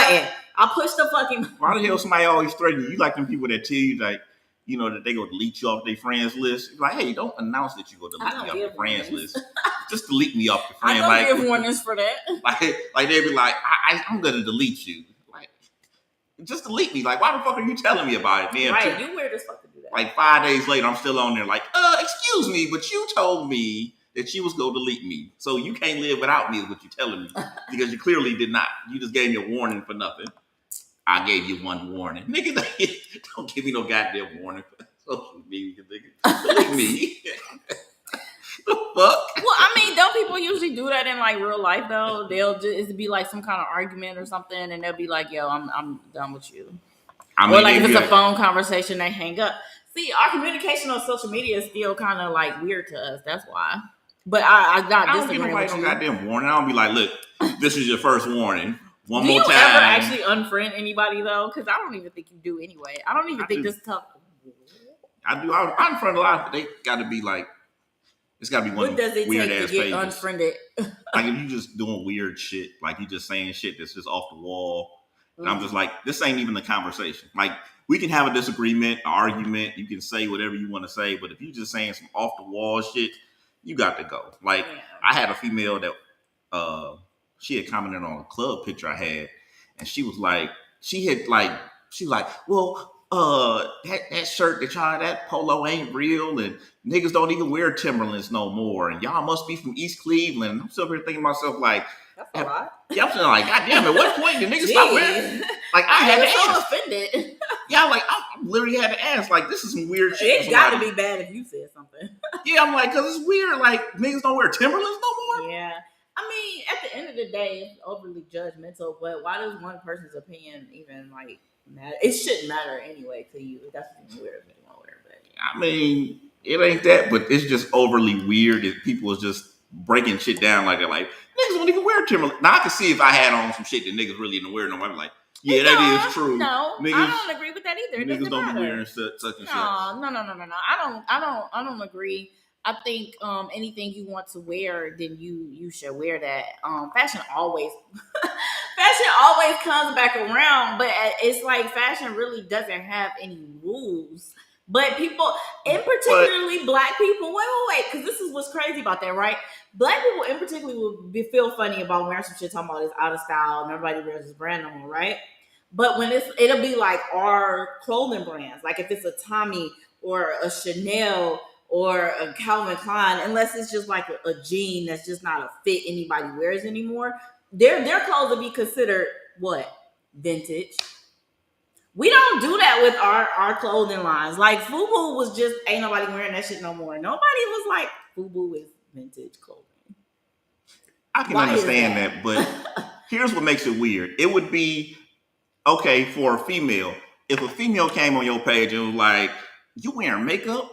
button. I'll push the fucking button. Why the hell somebody always threaten you? You like them people that tell you like, you know, that they go delete you off their friends list. Like, hey, don't announce that you go delete me off your friends list. Just delete me off your friends. I don't give warnings for that. Like they'd be like, I'm gonna delete you. Like, just delete me. Like, why the fuck are you telling me about it? Man, right, you weird as fuck to do that. Like 5 days later, I'm still on there. Like, excuse me, but you told me that you was gonna delete me, so you can't live without me. Is what you're telling me because you clearly did not. You just gave me a warning for nothing. I gave you one warning. Nigga, don't give me no goddamn warning for social media, nigga. Delete me. The fuck? Well, I mean, don't people usually do that in like real life though? They'll just it'd be like some kind of argument or something, and they'll be like, "Yo, I'm done with you." I mean, or like if it's a phone conversation, they hang up. See, our communication on social media is still kind of like weird to us. That's why. But I don't give nobody no goddamn warning. I don't be like, look, this is your first warning. One more time. Do you ever actually unfriend anybody though? Because I don't even think you do anyway. I don't even think this tough. I do. I unfriend a lot, but they got to be like, it's got to be one weird ass page. What does it take to get unfriended? Like if you just doing weird shit, like you just saying shit that's just off the wall, and I'm just like, this ain't even a conversation. Like we can have a disagreement, an argument. You can say whatever you want to say, but if you just saying some off the wall shit, you got to go. Like I had a female that she had commented on a club picture I had, and she was like, well, that shirt that y'all, that polo ain't real, and niggas don't even wear Timberlands no more, and y'all must be from East Cleveland. I'm still here thinking to myself like, that's a lot. Yeah, I'm saying like, God damn, at what point did niggas stop wearing? Like I had to ask. So offended. Yeah, like I literally had to ask. Like this is some weird shit. It's got to be bad if you said something. Yeah, I'm like, cause it's weird. Like niggas don't wear Timberlands no more. Yeah. I mean, at the end of the day, it's overly judgmental, but why does one person's opinion even like matter? It shouldn't matter anyway to you. That's even weird if anyone wear it. I mean, it ain't that, but it's just overly weird if people is just breaking shit down like that. Like niggas don't even wear Timberlands. Now I can see if I had on some shit that niggas really didn't wear no more. I'm like, yeah, that is true. No, niggas, I don't agree with that either. Niggas don't be wearing such and such. No. I don't agree. I think anything you want to wear, then you should wear that. Fashion always comes back around, but it's like fashion really doesn't have any rules. But people, and particularly black people, wait, because this is what's crazy about that, right? Black people in particular will feel funny about wearing some shit talking about it's out of style and everybody wears this brand no more, right? But when it'll be like our clothing brands, like if it's a Tommy or a Chanel or a Calvin Klein, unless it's just like a jean that's just not a fit anybody wears anymore, their clothes will be considered what? Vintage. We don't do that with our clothing lines. Like FUBU was just ain't nobody wearing that shit no more. Nobody was like FUBU is vintage clothing. I can understand that, but here's what makes it weird. It would be okay for a female. If a female came on your page and was like, "You wearing makeup?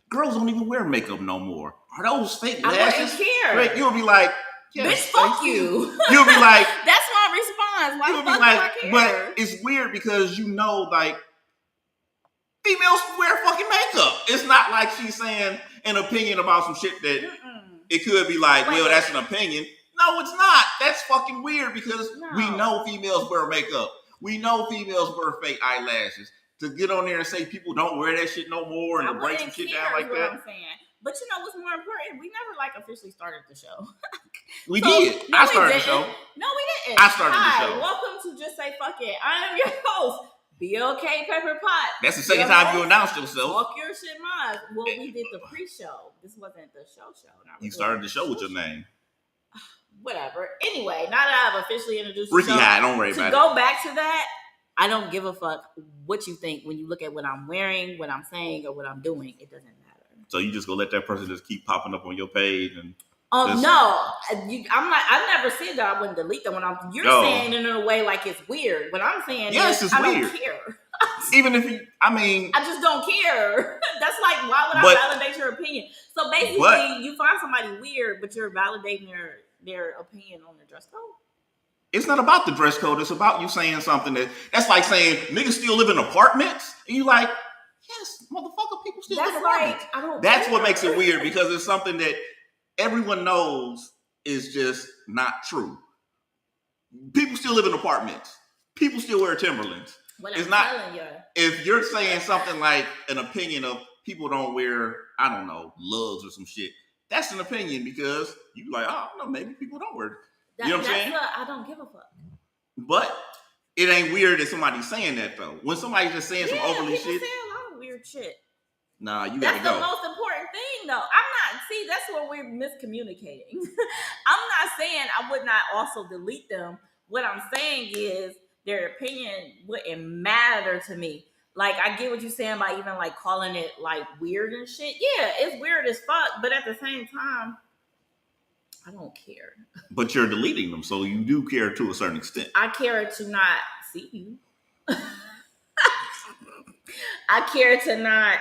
Girls don't even wear makeup no more. Are those fake lashes?" Right? You'll be like, yes, "Bitch, fuck you." You'll be like, "That's my response." Why the fuck do I care? But it's weird because you know, like, females wear fucking makeup. It's not like she's saying an opinion about some shit that it could be like, well, that's an opinion. No, it's not. That's fucking weird because we know females wear makeup. We know females wear fake eyelashes. To get on there and say people don't wear that shit no more and to break some shit down like that. I'm saying. But you know what's more important? We never like officially started the show. We did. I started the show. No, we didn't. I started the show. Welcome to Just Say Fuck It. I am your host, BLK Pepper Pot. That's the second time you announced yourself. Fuck your shit, mine. Well, we did the pre-show. This wasn't the show. You started the show with your name. Whatever. Anyway, now that I've officially introduced Ricky High, don't worry about it. To go back to that, I don't give a fuck what you think when you look at what I'm wearing, what I'm saying, or what I'm doing. It doesn't matter. So you just gonna let that person just keep popping up on your page and? No, I'm not. I never said that I wouldn't delete them. You're saying it in a way like it's weird. What I'm saying is I don't care. Even if I just don't care. That's like, why would I validate your opinion? So basically, you find somebody weird, but you're validating their opinion on the dress code. It's not about the dress code. It's about you saying something that's like saying niggas still live in apartments, and you like, yes, motherfucker, people still live in apartments. That's what makes it weird because it's something that everyone knows is just not true. People still live in apartments. people still wear Timberlands. Well, it's I'm not telling you. If you're saying something like an opinion of people don't wear, I don't know, lugs or some shit. That's an opinion because you like, oh, I don't know, maybe people don't wear. You know what I'm saying? I don't give a fuck. But it ain't weird that somebody's saying that though. When somebody's just saying some overly people shit. say a lot of weird shit. Nah, you gotta go. That's the most important thing, though. That's where we're miscommunicating. I'm not saying I would not also delete them. What I'm saying is their opinion wouldn't matter to me. Like, I get what you're saying by even like calling it like weird and shit. Yeah, it's weird as fuck, but at the same time, I don't care. But you're deleting them, so you do care to a certain extent. I care to not see you. I care to not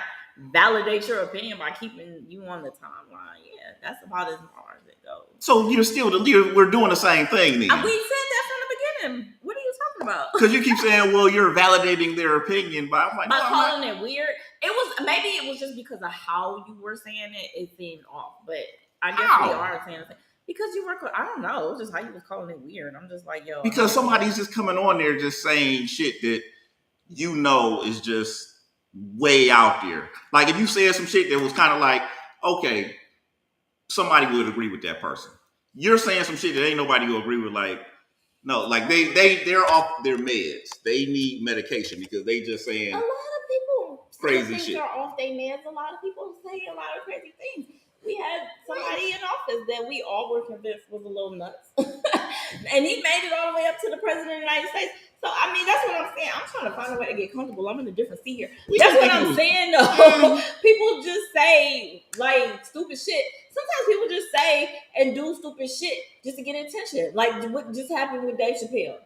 validate your opinion by keeping you on the timeline. Yeah, that's about as far as it goes. So you're still we're doing the same thing then. We said that from the beginning. What are you talking about? Because you keep saying, well, you're validating their opinion, but I'm like, by calling it weird. It was just because of how you were saying it. It seemed off, but I guess we are saying the thing. Because you were, I don't know, just how you was calling it weird. I'm just like, yo. Because somebody's just coming on there just saying shit that you know is just way out there. Like if you said some shit that was kind of like, okay, somebody would agree with that person. You're saying some shit that ain't nobody will agree with. Like, no, like they're off their meds. They need medication because they just saying a lot of people crazy shit. Are off their meds. A lot of people say a lot of crazy things. We had somebody in office that we all were convinced was a little nuts. And he made it all the way up to the president of the United States. So, I mean, that's what I'm saying. I'm trying to find a way to get comfortable. I'm in a different seat here. That's what I'm saying, though. People just say, like, stupid shit. Sometimes people just say and do stupid shit just to get attention. Like, what just happened with Dave Chapelle?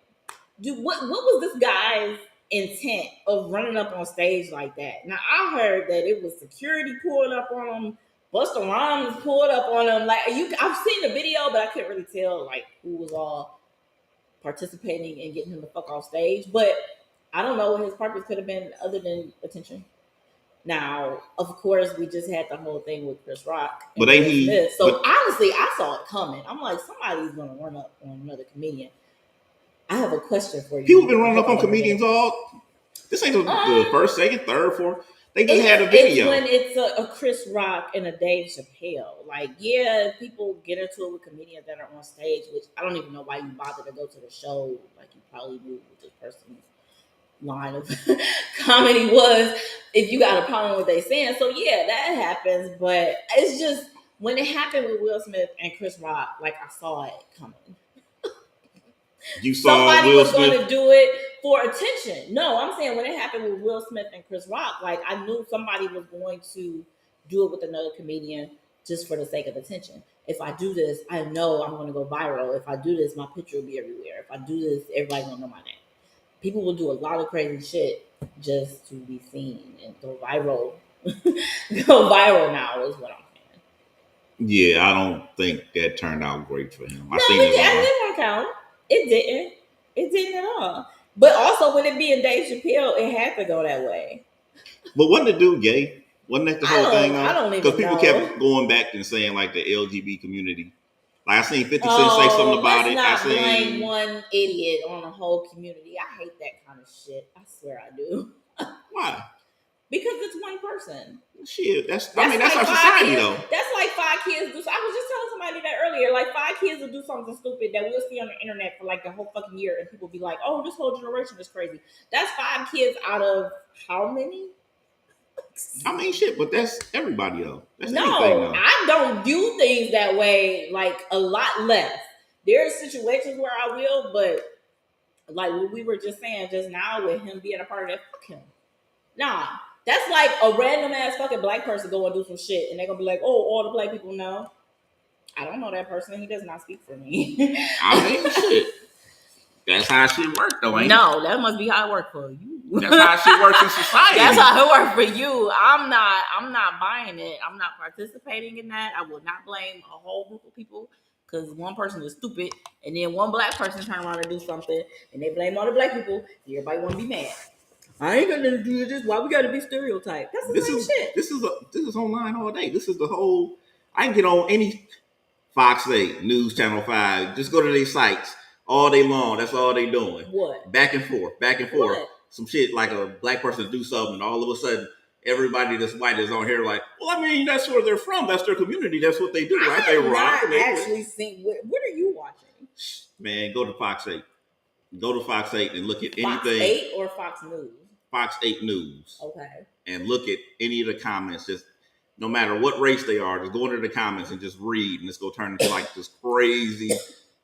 What was this guy's intent of running up on stage like that? Now, I heard that it was security pulled up on him. Busta Rhymes pulled up on him. Like I've seen the video, but I couldn't really tell like who was all participating and getting him the fuck off stage. But I don't know what his purpose could have been other than attention. Now, of course, we just had the whole thing with Chris Rock. But ain't he? Smith. So honestly, I saw it coming. I'm like, somebody's gonna run up on another comedian. I have a question for you. People been running up on comedians all. This ain't the first, second, third, fourth. They just had a video. It's when it's a Chris Rock and a Dave Chapelle. Like, yeah, people get into it with comedians that are on stage, which I don't even know why you bother to go to the show. Like, you probably knew what this person's line of comedy was if you got a problem with what they saying. So, yeah, that happens. But it's just, when it happened with Will Smith and Chris Rock, like, I saw it coming. You saw somebody was going to do it for attention. No, I'm saying when it happened with Will Smith and Chris Rock, like I knew somebody was going to do it with another comedian just for the sake of attention. If I do this, I know I'm going to go viral. If I do this, my picture will be everywhere. If I do this, everybody's going to know my name. People will do a lot of crazy shit just to be seen and go viral. Go viral now is what I'm saying. Yeah, I don't think that turned out great for him. I didn't work out. It didn't. It didn't at all. But also, with it being Dave Chapelle, it had to go that way. But wasn't the dude gay? Wasn't that the whole thing? I don't even know. Because people kept going back and saying, like, the LGBT community. Like, I seen 50 Cent say something about it. Let's not blame one idiot on a whole community. I hate that kind of shit. I swear I do. Why? Because it's one person. Shit, that's our society, though. That's like 5 kids do. I was just telling somebody that earlier. Like 5 kids will do something stupid that we'll see on the internet for like the whole fucking year, and people be like, "Oh, this whole generation is crazy." That's 5 kids out of how many? I mean, shit, but that's everybody though. That's anything, though. I don't view things that way. Like a lot less. There are situations where I will, but like what we were just saying just now with him being a part of that, fuck him. Nah. That's like a random ass fucking black person go and do some shit, and they're gonna be like, "Oh, all the black people know." I don't know that person. He does not speak for me. I mean, shit. That's how shit works, though, ain't it? No, that must be how it works for you. That's how shit works in society. That's how it works for you. I'm not buying it. I'm not participating in that. I will not blame a whole group of people because one person is stupid, and then one black person turn around and do something, and they blame all the black people. Everybody want to be mad. I ain't gonna do this. Why we gotta be stereotyped? That's the same shit. This is online all day. This is the whole. I can get on any Fox 8, News Channel 5. Just go to these sites. all day long. That's all they doing. What? Back and forth, back and forth. What? Some shit like a black person do something, and all of a sudden, everybody that's white is on here like, well, I mean, that's where they're from. That's their community. That's what they do, right? They rock. I actually seen. What are you watching? Man, go to Fox 8. Go to Fox 8 and look at anything. Fox 8 or Fox News? Fox 8 News. Okay. And look at any of the comments. Just no matter what race they are, just go into the comments and just read, and it's gonna turn into like this crazy,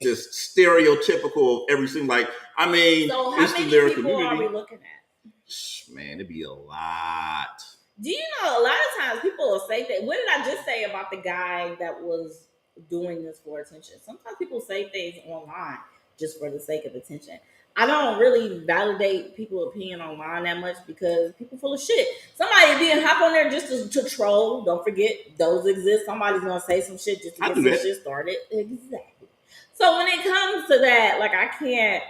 just stereotypical of every single. Like, I mean, so how many people are we looking at? Man, it'd be a lot. Do you know a lot of times people will say that? What did I just say about the guy that was doing this for attention? Sometimes people say things online just for the sake of attention. I don't really validate people's opinion online that much because people full of shit. Somebody being hop on there just to troll. Don't forget, those exist. Somebody's gonna say some shit just to get some shit started. Exactly. So when it comes to that, like I can't.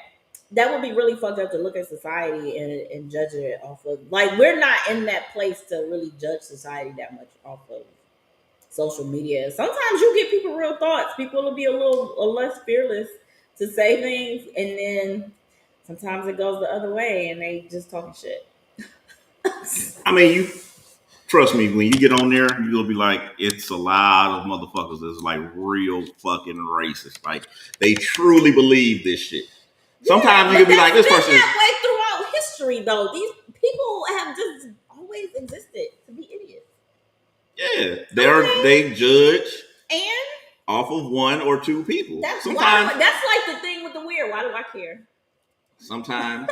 That would be really fucked up to look at society and judge it off of. Like we're not in that place to really judge society that much off of social media. Sometimes you get people real thoughts. People will be a little less fearless to say things, and then sometimes it goes the other way and they just talking shit. I mean, you trust me, when you get on there, you'll be like, it's a lot of motherfuckers that's like real fucking racist. Like they truly believe this shit. Sometimes you can be like, this person is that way throughout history though. These people have just always existed to be idiots. Yeah. They judge and off of one or two people. That's like the thing with the weird. Why do I care? Sometimes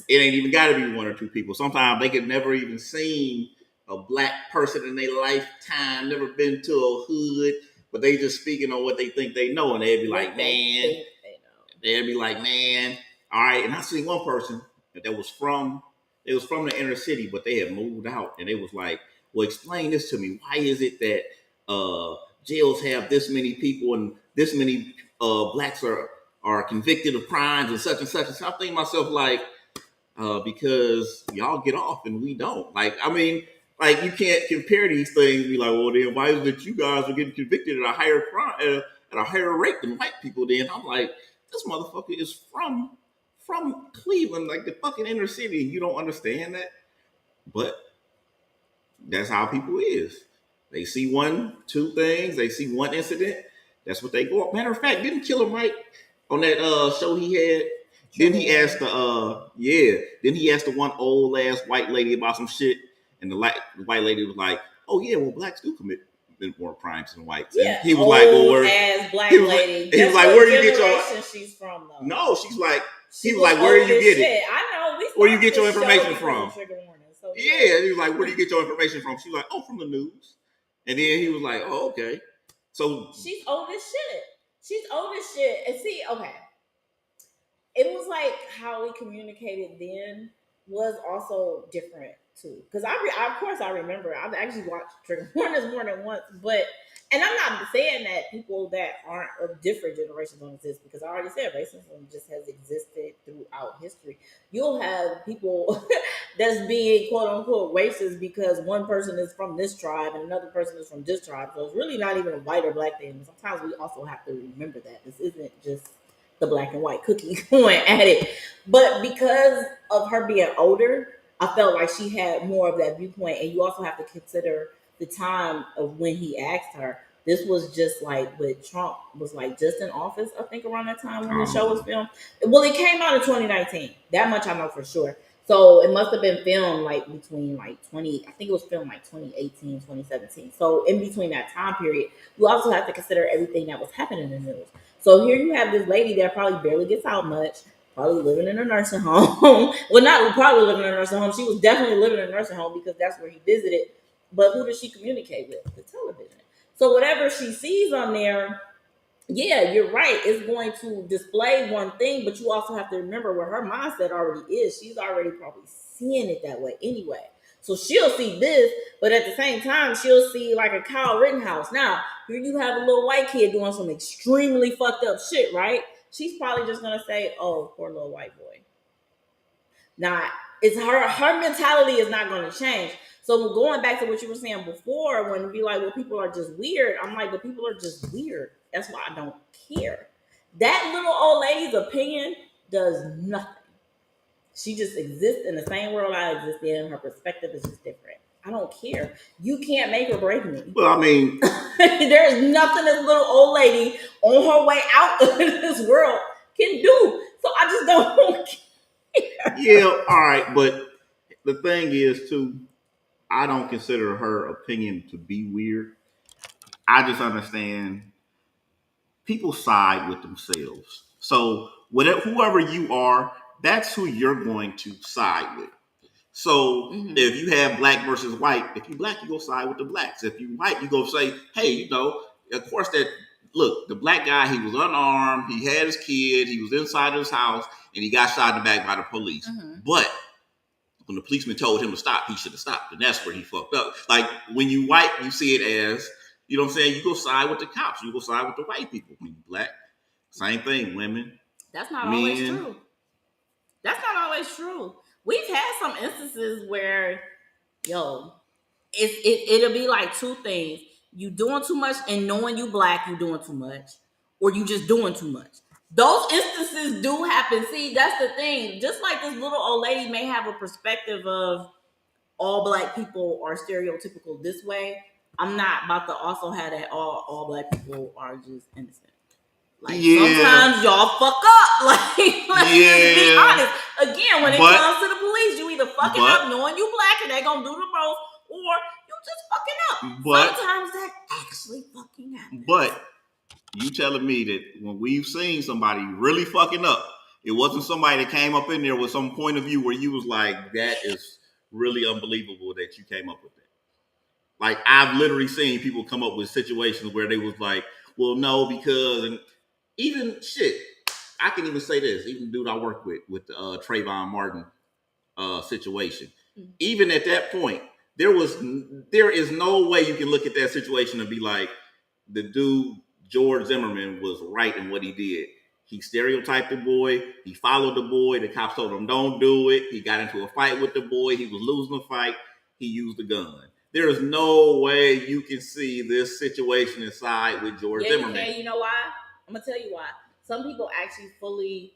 it ain't even got to be one or two people. Sometimes they could never even seen a black person in their lifetime, never been to a hood, but they just speaking on what they think they know, and they'd be like, man. They'd be like, man, all right. And I seen one person that was from the inner city, but they had moved out, and they was like, well, explain this to me. Why is it that jails have this many people and this many blacks are convicted of crimes and such and such? And so I think to myself, like, because y'all get off and we don't. Like, I mean, like you can't compare these things and be like, well, then why is it that you guys are getting convicted at a higher crime at a higher rate than white people? Then I'm like, this motherfucker is from Cleveland, like the fucking inner city, and you don't understand that. But that's how people is. They see one, two things, they see one incident, that's what they go up. Matter of fact, didn't Killer Mike on that show he had? Then he asked Then he asked the one old ass white lady about some shit, and the white lady was like, "Oh yeah, well blacks do commit more crimes than whites." Yeah, and he was like, "Well, where?" Ass black lady. He was like, "Where do you get your?" She's from though. No, she's like, he was like, "Where do you get it?" I know. Where do you get your information from? So, yeah, he was like, "Where do you get your information from?" She's like, "Oh, from the news." And then he was like, "Oh, okay." So she's old as shit. And see, okay. It was like how we communicated then was also different too. Because of course I remember. I've actually watched Trigger Warnings more than once, and I'm not saying that people that aren't of different generations don't exist, because I already said racism just has existed throughout history. You'll have people that's being quote unquote racist because one person is from this tribe and another person is from this tribe. So it's really not even a white or black thing. Sometimes we also have to remember that this isn't just the black and white cookie going at it. But because of her being older, I felt like she had more of that viewpoint. And you also have to consider the time of when he asked her. This was just like when Trump was like just in office, I think around that time when the show was filmed. Well, it came out in 2019. That much I know for sure. So it must have been filmed like between like I think it was filmed like 2018, 2017. So in between that time period, you also have to consider everything that was happening in the news. So here you have this lady that probably barely gets out much, probably living in a nursing home. Well, not probably living in a nursing home. She was definitely living in a nursing home because that's where he visited. But who does she communicate with? The television. So whatever she sees on there, yeah, you're right. It's going to display one thing, but you also have to remember where her mindset already is. She's already probably seeing it that way anyway. So she'll see this, but at the same time, she'll see like a Kyle Rittenhouse. Now, here you have a little white kid doing some extremely fucked up shit, right? She's probably just gonna say, "Oh, poor little white boy." Now, it's her mentality is not gonna change. So going back to what you were saying before, when you be like, "Well, people are just weird," I'm like, "But people are just weird. That's why I don't care." That little old lady's opinion does nothing. She just exists in the same world I exist in. Her perspective is just different. I don't care. You can't make or break me. Well, I mean, there is nothing this little old lady on her way out of this world can do. So I just don't care. yeah, all right, but the thing is, too, I don't consider her opinion to be weird. I just understand people side with themselves. So whatever, whoever you are, that's who you're going to side with. So if you have black versus white, if you black, you go side with the blacks. If you white, you go say, hey, you know, of course that look, the black guy, he was unarmed, he had his kid, he was inside his house, and he got shot in the back by the police. But when the policeman told him to stop, he should have stopped. And that's where he fucked up. Like when you white, you see it as, you know what I'm saying? You go side with the cops. You go side with the white people. When you black, same thing, women. That's not always true. That's not always true. We've had some instances where, it'll be like two things. You doing too much and knowing you black, you doing too much. Or you just doing too much. Those instances do happen. See, that's the thing. Just like this little old lady may have a perspective of all black people are stereotypical this way, I'm not about to also have that all black people are just innocent. Like sometimes y'all fuck up. Like let's just be honest. Again, when it comes to the police, you either fucking up knowing you black and they gonna do the most, or you just fucking up. Sometimes that actually fucking happens. But you telling me that when we've seen somebody really fucking up, it wasn't somebody that came up in there with some point of view where you was like, that is really unbelievable that you came up with that. Like I've literally seen people come up with situations where they was like, well, no, because, and even shit, I can even say this, even the dude I work with the Trayvon Martin situation. Even at that point, there is no way you can look at that situation and be like, the dude, George Zimmerman, was right in what he did. He stereotyped the boy. He followed the boy. The cops told him, don't do it. He got into a fight with the boy. He was losing the fight. He used a gun. There is no way you can see this situation inside with George Zimmerman. Yeah, you know why? I'm going to tell you why. Some people actually fully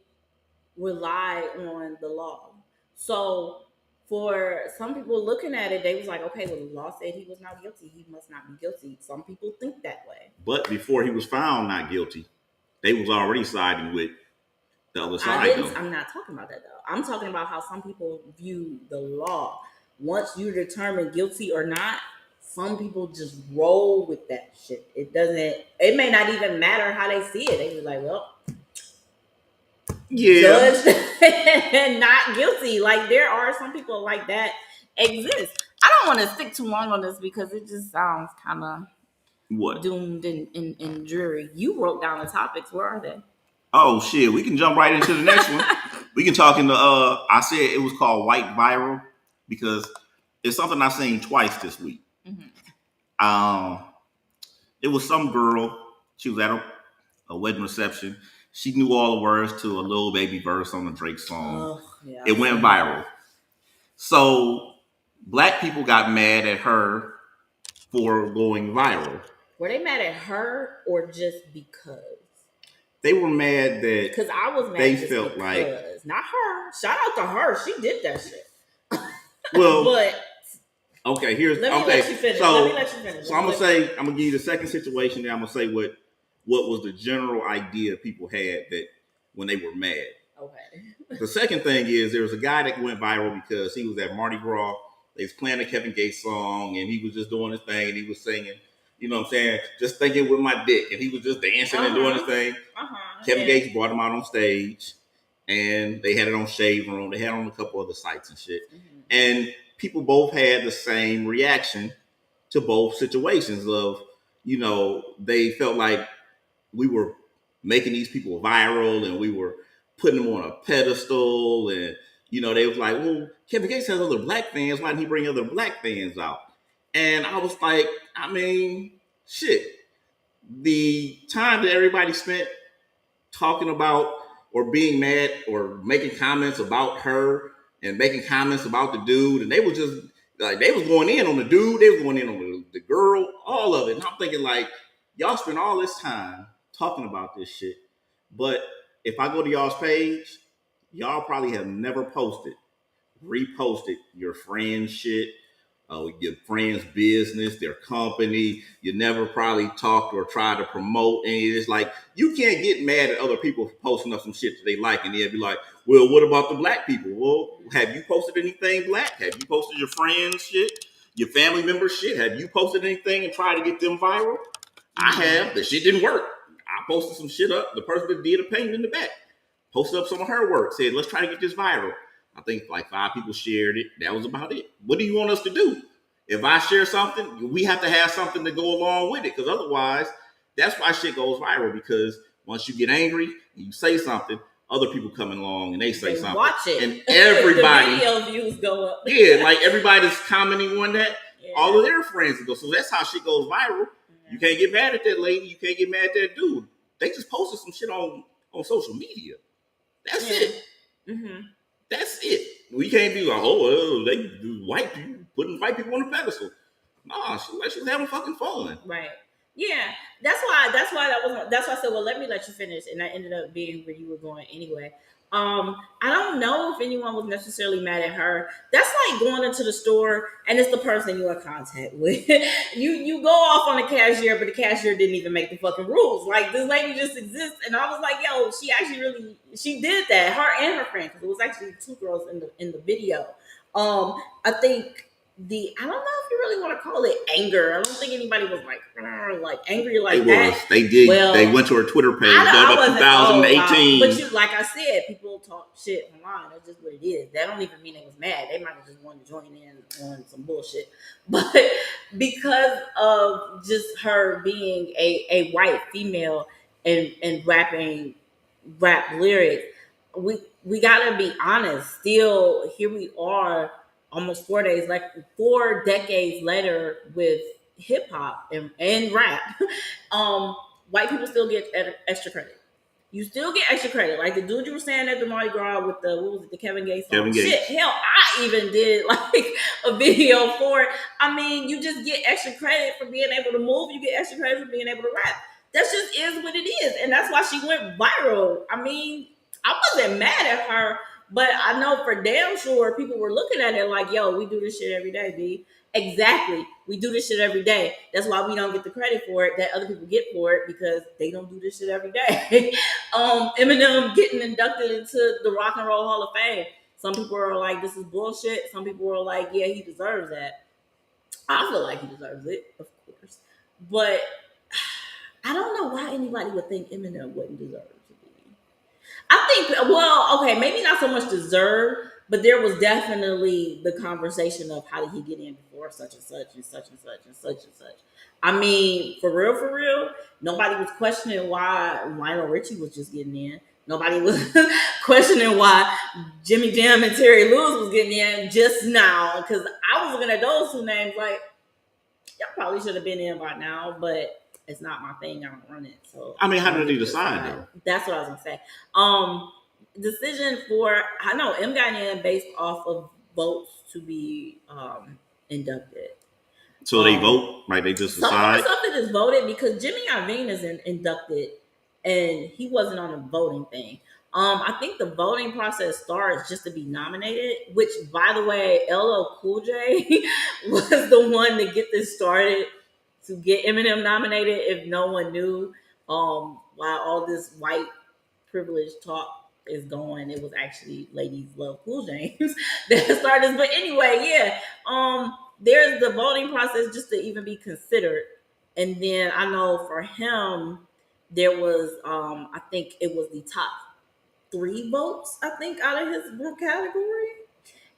rely on the law. So for some people looking at it, they was like, okay, well, the law said he was not guilty. He must not be guilty. Some people think that way. But before he was found not guilty, they was already siding with the other side. I'm not talking about that, though. I'm talking about how some people view the law. Once you're determined guilty or not, some people just roll with that shit. It may not even matter how they see it. They be like, well, judged and not guilty. Like there are some people like that exist. I don't want to stick too long on this because it just sounds kind of doomed and dreary. You wrote down the topics. Where are they? Oh shit, we can jump right into the next one. We can talk into I said it was called White Viral because it's something I've seen twice this week. It was some girl. She was at a wedding reception. She knew all the words to a Lil Baby verse on the Drake song. It went viral. So black people got mad at her for going viral. Were they mad at her or just because? They were mad that because I was mad. They felt like not her. Shout out to her. She did that shit. Well, but okay. Let me let you finish. So I'm gonna give you the second situation. Then I'm gonna say what was the general idea people had that when they were mad. Okay. The second thing is there was a guy that went viral because he was at Mardi Gras. They was playing a Kevin Gates song and he was just doing his thing and he was singing. You know what I'm saying? Just thinking with my dick. And he was just dancing and doing his thing. Kevin Gates brought him out on stage. And they had it on Shade Room. They had it on a couple other sites and shit. And people both had the same reaction to both situations of, you know, they felt like we were making these people viral and we were putting them on a pedestal. And, you know, they was like, well, Kevin Gates has other black fans. Why didn't he bring other black fans out? And I was like, I mean, shit. The time that everybody spent talking about or being mad or making comments about her and making comments about the dude, and they were just like, they was going in on the dude, they was going in on the girl, all of it. And I'm thinking like, y'all spend all this time talking about this shit, But if I go to y'all's page, y'all probably have never posted, reposted your friend's shit, your friend's business, their company. You never probably talked or tried to promote any of this. Like, you can't get mad at other people for posting up some shit that they like, and they'll be like, well, what about the black people? Well, have you posted anything black? Have you posted your friends' shit? Your family members' shit? Have you posted anything and tried to get them viral? I have. The shit didn't work. I posted some shit up. The person that did a painting in the back posted up some of her work, said, let's try to get this viral. I think like 5 people shared it. That was about it. What do you want us to do? If I share something, we have to have something to go along with it, because otherwise, that's why shit goes viral. Because once you get angry and you say something, other people come along and they say something. Watch it. And everybody. The video views go up. Yeah, like everybody's commenting on that. Yeah. All of their friends go. So that's how shit goes viral. Yeah. You can't get mad at that lady. You can't get mad at that dude. They just posted some shit on social media. That's it. Mm-hmm. That's it. We can't be like, oh, they do white people, putting white people on a pedestal. Nah, she was having fucking fun. Right. Yeah. That's why I said, well, let me let you finish. And I ended up being where you were going anyway. I don't know if anyone was necessarily mad at her. That's like going into the store and it's the person you're in contact with. you go off on the cashier, but the cashier didn't even make the fucking rules. Like, this lady just exists, and I was like, yo, she did that. Her and her friend, because it was actually 2 girls in the video. I think I don't know if you really want to call it anger. I don't think anybody was like angry like that. They did. Well, they went to her Twitter page. That was 2018. But like I said, people talk shit online. That's just what it is. That don't even mean they was mad. They might have just wanted to join in on some bullshit. But because of just her being a white female and rapping rap lyrics, we gotta be honest. Still, here we are. Almost 4 decades later with hip hop and rap, white people still get extra credit. You still get extra credit. Like the dude you were saying at the Mardi Gras with the Kevin Gates song. Kevin Gates. Shit, hell, I even did like a video for it. I mean, you just get extra credit for being able to move. You get extra credit for being able to rap. That just is what it is. And that's why she went viral. I mean, I wasn't mad at her. But I know for damn sure people were looking at it like, yo, we do this shit every day, B. Exactly. We do this shit every day. That's why we don't get the credit for it that other people get for it, because they don't do this shit every day. Eminem getting inducted into the Rock and Roll Hall of Fame. Some people are like, this is bullshit. Some people are like, yeah, he deserves that. I feel like he deserves it, of course. But I don't know why anybody would think Eminem wouldn't deserve it. I think, well, okay, maybe not so much deserve, but there was definitely the conversation of how did he get in before such and such and such and such and such and such. I mean, for real, nobody was questioning why Lionel Richie was just getting in. Nobody was questioning why Jimmy Jam and Terry Lewis was getting in just now, because I was looking at those 2 names like, y'all probably should have been in by now, but it's not my thing. I don't run it. So I mean, how did he decide though? That's what I was gonna say. Decision for I know M got in based off of votes to be inducted. So they vote, right? They just decide. Something is voted because Jimmy Iovine is inducted, and he wasn't on the voting thing. I think the voting process starts just to be nominated. Which, by the way, LL Cool J was the one to get this started. To get Eminem nominated, if no one knew, while all this white privilege talk is going, it was actually Ladies Love Cool James that started. But anyway, yeah, there's the voting process just to even be considered, and then I know for him there was, I think it was the top 3 votes, I think, out of his group category.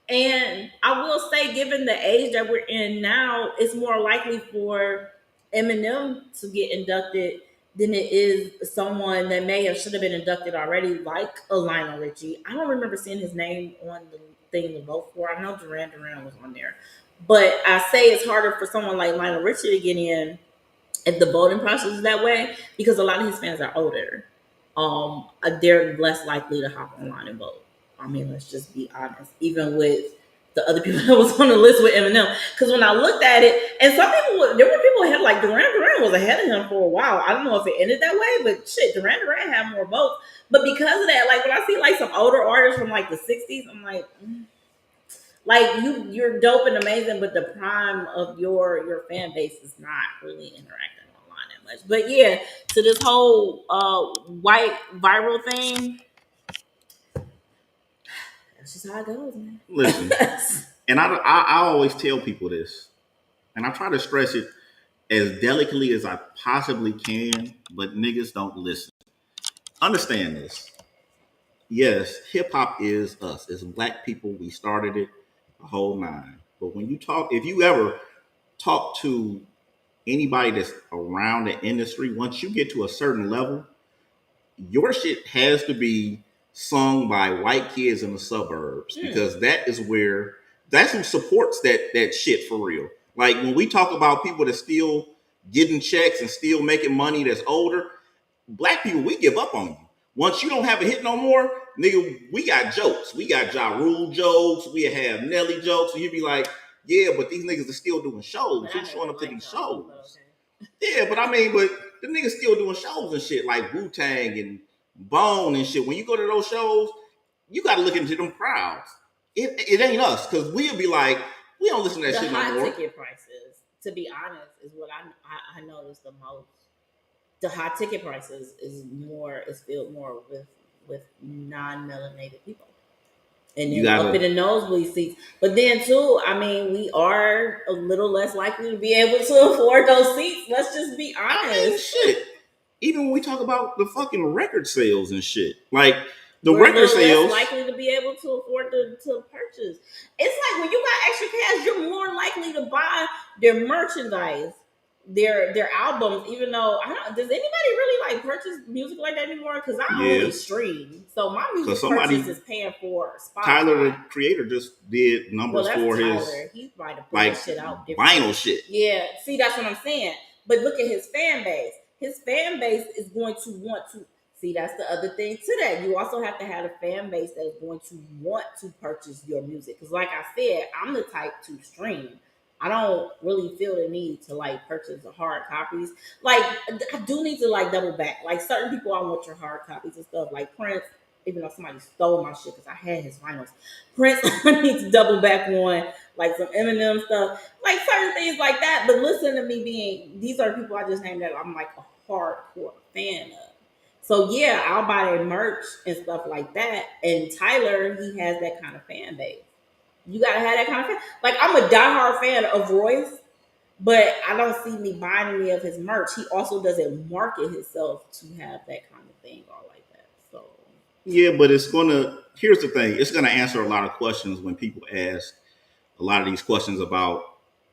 And I will say, given the age that we're in now, it's more likely for Eminem to get inducted than it is someone that should have been inducted already, like a Lionel Richie. I don't remember seeing his name on the thing to vote for. I know Duran Duran was on there. But I say it's harder for someone like Lionel Richie to get in if the voting process is that way, because a lot of his fans are older. They're less likely to hop online and vote. I mean, let's just be honest. Even with the other people that was on the list with Eminem. Because when I looked at it, and some people, there were people ahead, like Duran was ahead of him for a while. I don't know if it ended that way, but shit, Duran had more votes. But because of that, like when I see like some older artists from like the 60s, I'm like, like you're dope and amazing, but the prime of your fan base is not really interacting online that much. But yeah, to this whole white viral thing, that's just how it goes, man. Listen, and I always tell people this, and I try to stress it as delicately as I possibly can, but niggas don't listen. Understand this. Yes, hip hop is us. As black people, we started it, the whole nine. But when you talk, if you ever talk to anybody that's around the industry, once you get to a certain level, your shit has to be sung by white kids in the suburbs because that is where that's who supports that shit for real. Like when we talk about people that still getting checks and still making money that's older, black people, we give up on you. Once you don't have a hit no more, nigga, we got jokes. We got Ja Rule jokes. We have Nelly jokes. And you'd be like, yeah, but these niggas are still doing shows. Who's showing up to these shows? Yeah, but I mean, but the niggas still doing shows and shit like Wu Tang and Bone and shit. When you go to those shows, you got to look into them crowds. It ain't us because we'll be like, we don't listen to that shit no more. The high ticket prices, to be honest, is what I noticed the most. The high ticket prices is filled more with non-melanated people. And then up in the nosebleed seats. But then too, I mean, we are a little less likely to be able to afford those seats. Let's just be honest. I mean, shit. Even when we talk about the fucking record sales and shit, like the we're record sales, less likely to be able to afford to purchase. It's like when you got extra cash, you're more likely to buy their merchandise, their albums. Even though I don't, does anybody really like purchase music like that anymore? Because I only stream, so my music purchase is paying for Spotify. Tyler, the creator, just did numbers for Tyler. his. He's probably to put shit out vinyl shit. Yeah, see, that's what I'm saying. But look at his fan base. His fan base is going to want to. See, that's the other thing to that. You also have to have a fan base that is going to want to purchase your music. Because like I said, I'm the type to stream. I don't really feel the need to like purchase the hard copies. Like I do need to like double back. Like certain people, I want your hard copies and stuff. Like Prince, even though somebody stole my shit because I had his vinyls. Prince, I need to double back on like some Eminem stuff, like certain things like that. But listen to me these are people I just named that I'm like a hardcore fan of. So yeah, I'll buy their merch and stuff like that. And Tyler, he has that kind of fan base. You gotta have that kind of fan. Like I'm a diehard fan of Royce, but I don't see me buying any of his merch. He also doesn't market himself to have that kind of thing or like that. So yeah, but here's the thing, it's gonna answer a lot of questions when people ask a lot of these questions about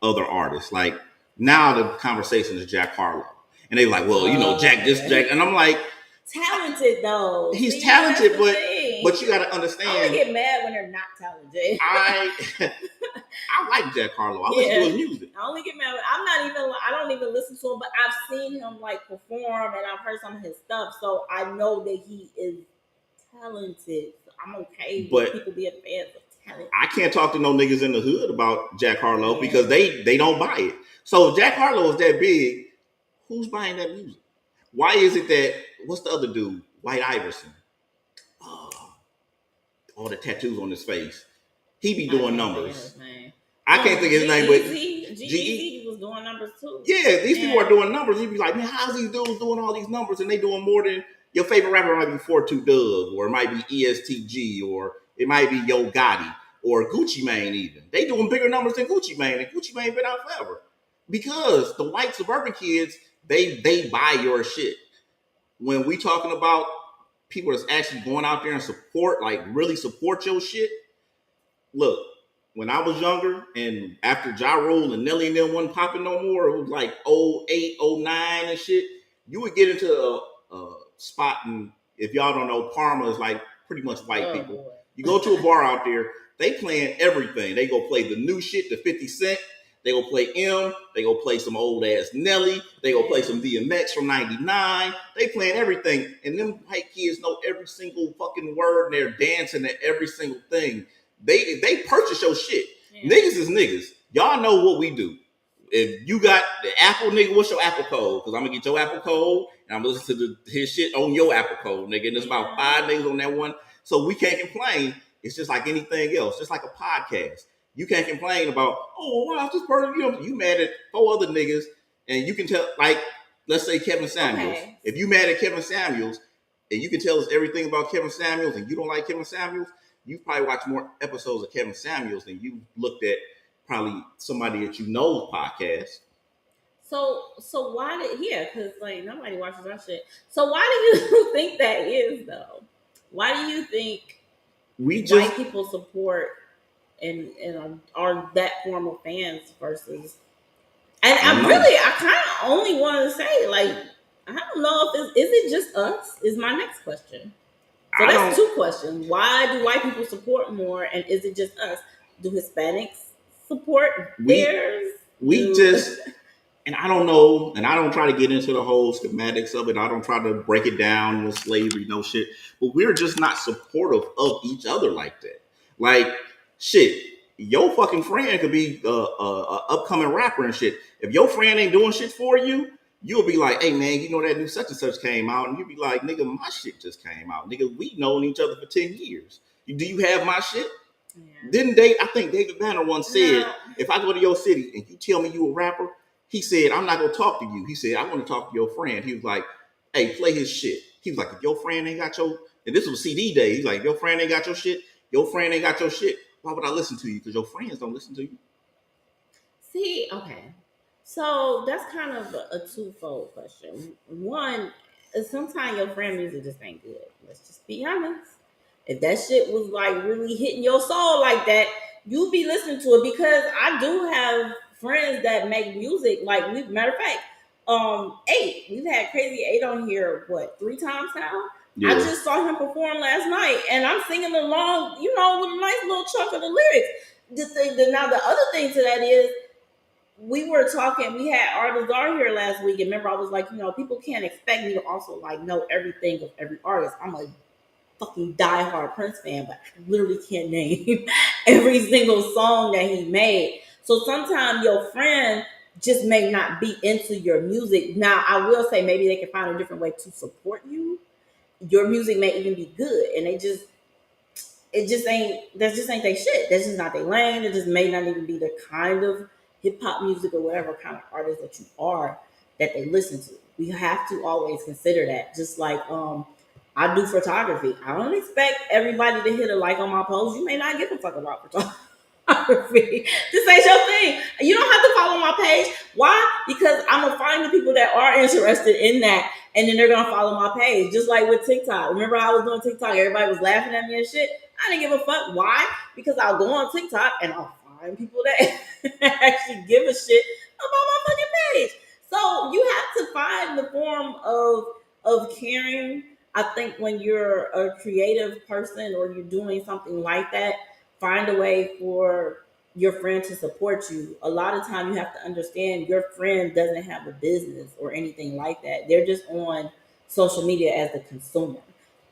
other artists. Like now the conversation is Jack Harlow. And they're like, well, you know, Jack this, Jack. And I'm like, talented though. He's talented, but you got to understand. I get mad when they're not talented. I like Jack Harlow. I listen to his music. I only get mad. I don't even listen to him, but I've seen him like perform and I've heard some of his stuff, so I know that he is talented. So I'm okay with people being fans of talent. I can't talk to no niggas in the hood about Jack Harlow because they don't buy it. So if Jack Harlow is that big, who's buying that music? Why is it that, what's the other dude? White Iverson. All the tattoos on his face. He be doing numbers. I can't think of his name, but G-Eazy was doing numbers too. Yeah, these people are doing numbers. You'd be like, man, how's these dudes doing all these numbers and they doing more than your favorite rapper might be 42 Dugg, or it might be ESTG, or it might be Yo Gotti, or Gucci Mane even. They doing bigger numbers than Gucci Mane, and Gucci Mane been out forever. Because the white suburban kids, they buy your shit. When we talking about people that's actually going out there and support, like really support your shit, look, when I was younger and after Ja Rule and Nelly and them wasn't popping no more, it was like 08, 09 and shit, you would get into a spot, and if y'all don't know, Parma is like pretty much white people. Boy. You go to a bar out there, they playing everything. They go play the new shit, the 50 Cent. They go play M. They go play some old ass Nelly. They go play some DMX from 99. They playing everything. And them white kids know every single fucking word and they're dancing at every single thing. They purchase your shit. Yeah. Niggas is niggas. Y'all know what we do. If you got the Apple nigga, what's your Apple code? Because I'm gonna get your Apple code and I'm gonna listen to his shit on your Apple code, nigga. And there's about 5 niggas on that one. So we can't complain. It's just like anything else, just like a podcast. You can't complain about, oh, wow, this person, you mad at 4 other niggas, and you can tell, like, let's say Kevin Samuels. Okay. If you mad at Kevin Samuels, and you can tell us everything about Kevin Samuels, and you don't like Kevin Samuels, you probably watch more episodes of Kevin Samuels than you looked at probably somebody that you know's podcast. So why did because like nobody watches our shit. So why do you think that is though? Why do you think white people support and are that form of fans versus? And I kind of only want to say like I don't know if is it just us? Is my next question. So that's 2 questions. Why do white people support more, and is it just us? Do Hispanics support theirs? And I don't know, and I don't try to get into the whole schematics of it. I don't try to break it down, slavery, no shit. But we're just not supportive of each other like that. Like, shit, your fucking friend could be a upcoming rapper and shit. If your friend ain't doing shit for you, you'll be like, hey man, you know that new such and such came out, and you'll be like, nigga, my shit just came out. Nigga, we known each other for 10 years. Do you have my shit? Yeah. Didn't I think David Banner once said, if I go to your city and you tell me you a rapper, he said, I'm not gonna talk to you. He said, I want to talk to your friend. He was like, hey, play his shit. He was like, if your friend ain't got your, and this was CD day, he's like, if your friend ain't got your shit, why would I listen to you? Because your friends don't listen to you. See, okay. So that's kind of a twofold question. One, sometimes your friend music just ain't good. Let's just be honest. If that shit was like really hitting your soul like that, you'd be listening to it because I do have friends that make music. Like, matter of fact, 8. We've had Crazy 8 on here, 3 times now? Yeah. I just saw him perform last night, and I'm singing along, with a nice little chunk of the lyrics. Now, the other thing to that is, we were talking, we had Artists Are here last week, and remember I was like, people can't expect me to also like know everything of every artist. I'm a fucking diehard Prince fan, but I literally can't name every single song that he made. So sometimes your friend just may not be into your music. Now, I will say maybe they can find a different way to support you. Your music may even be good, and that's just ain't their shit. That's just not their lane. It just may not even be the kind of hip hop music or whatever kind of artist that you are that they listen to. We have to always consider that. Just like I do photography. I don't expect everybody to hit a like on my post. You may not give a fuck about photography. This ain't your thing. You don't have to follow my page. Why? Because I'm gonna find the people that are interested in that, and then they're gonna follow my page. Just like with TikTok. Remember I was doing TikTok, everybody was laughing at me and shit. I didn't give a fuck. Why? Because I'll go on TikTok and I'll find people that actually give a shit about my fucking page. So you have to find the form of caring. I think when you're a creative person or you're doing something like that, find a way for your friend to support you. A lot of time you have to understand your friend doesn't have a business or anything like that. They're just on social media as a consumer.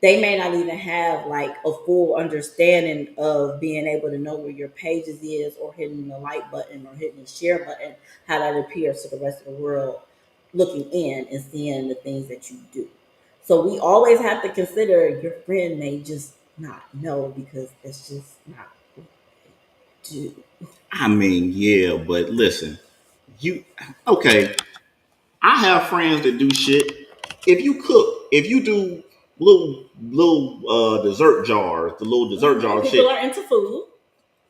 They may not even have like a full understanding of being able to know where your pages is or hitting the like button or hitting the share button, how that appears to the rest of the world looking in and seeing the things that you do. So we always have to consider your friend may just not know because it's just not what they do. I mean, yeah, but listen, okay. I have friends that do shit. If you cook, if you do little dessert jars, the little dessert jar people shit. People are into food.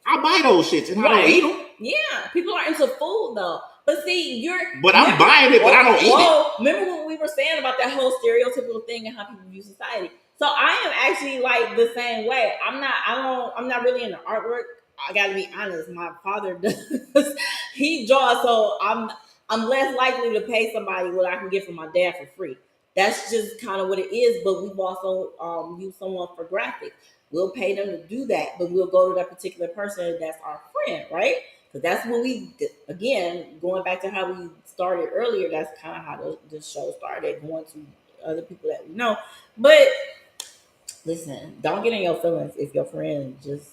I buy those shits and I don't eat them. Yeah, people are into food though. But see, I'm buying it, but I don't eat it. Remember what we were saying about that whole stereotypical thing and how people view society. So I am actually like the same way. I'm not really into artwork. I gotta be honest. My father does. He draws, so I'm less likely to pay somebody what I can get from my dad for free. That's just kind of what it is. But we've also used someone for graphics. We'll pay them to do that, but we'll go to that particular person that's our friend, right? Because that's when again, going back to how we started earlier, that's kind of how this show started, going to other people that we know. But listen, don't get in your feelings if your friend just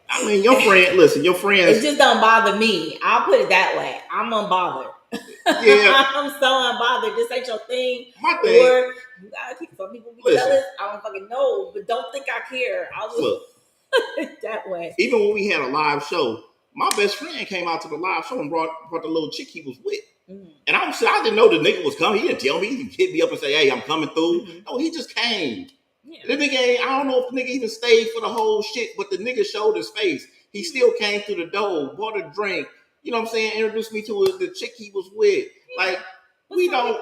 I mean, your friend. Listen, your friends. It just don't bother me. I'll put it that way. I'm unbothered. Yeah, I'm so unbothered. This ain't your thing. my thing. Or you gotta keep some people be jealous. I don't fucking know, but don't think I care. I'll just look that way. Even when we had a live show, my best friend came out to the live show and brought the little chick he was with. Mm-hmm. And I didn't know the nigga was coming. He didn't tell me. He hit me up and say, "Hey, I'm coming through." Mm-hmm. No, he just came. Yeah. The nigga, I don't know if the nigga even stayed for the whole shit, but the nigga showed his face. He still came through the door, bought a drink. You know what I'm saying? Introduced me to the chick he was with. Yeah. Like, but we don't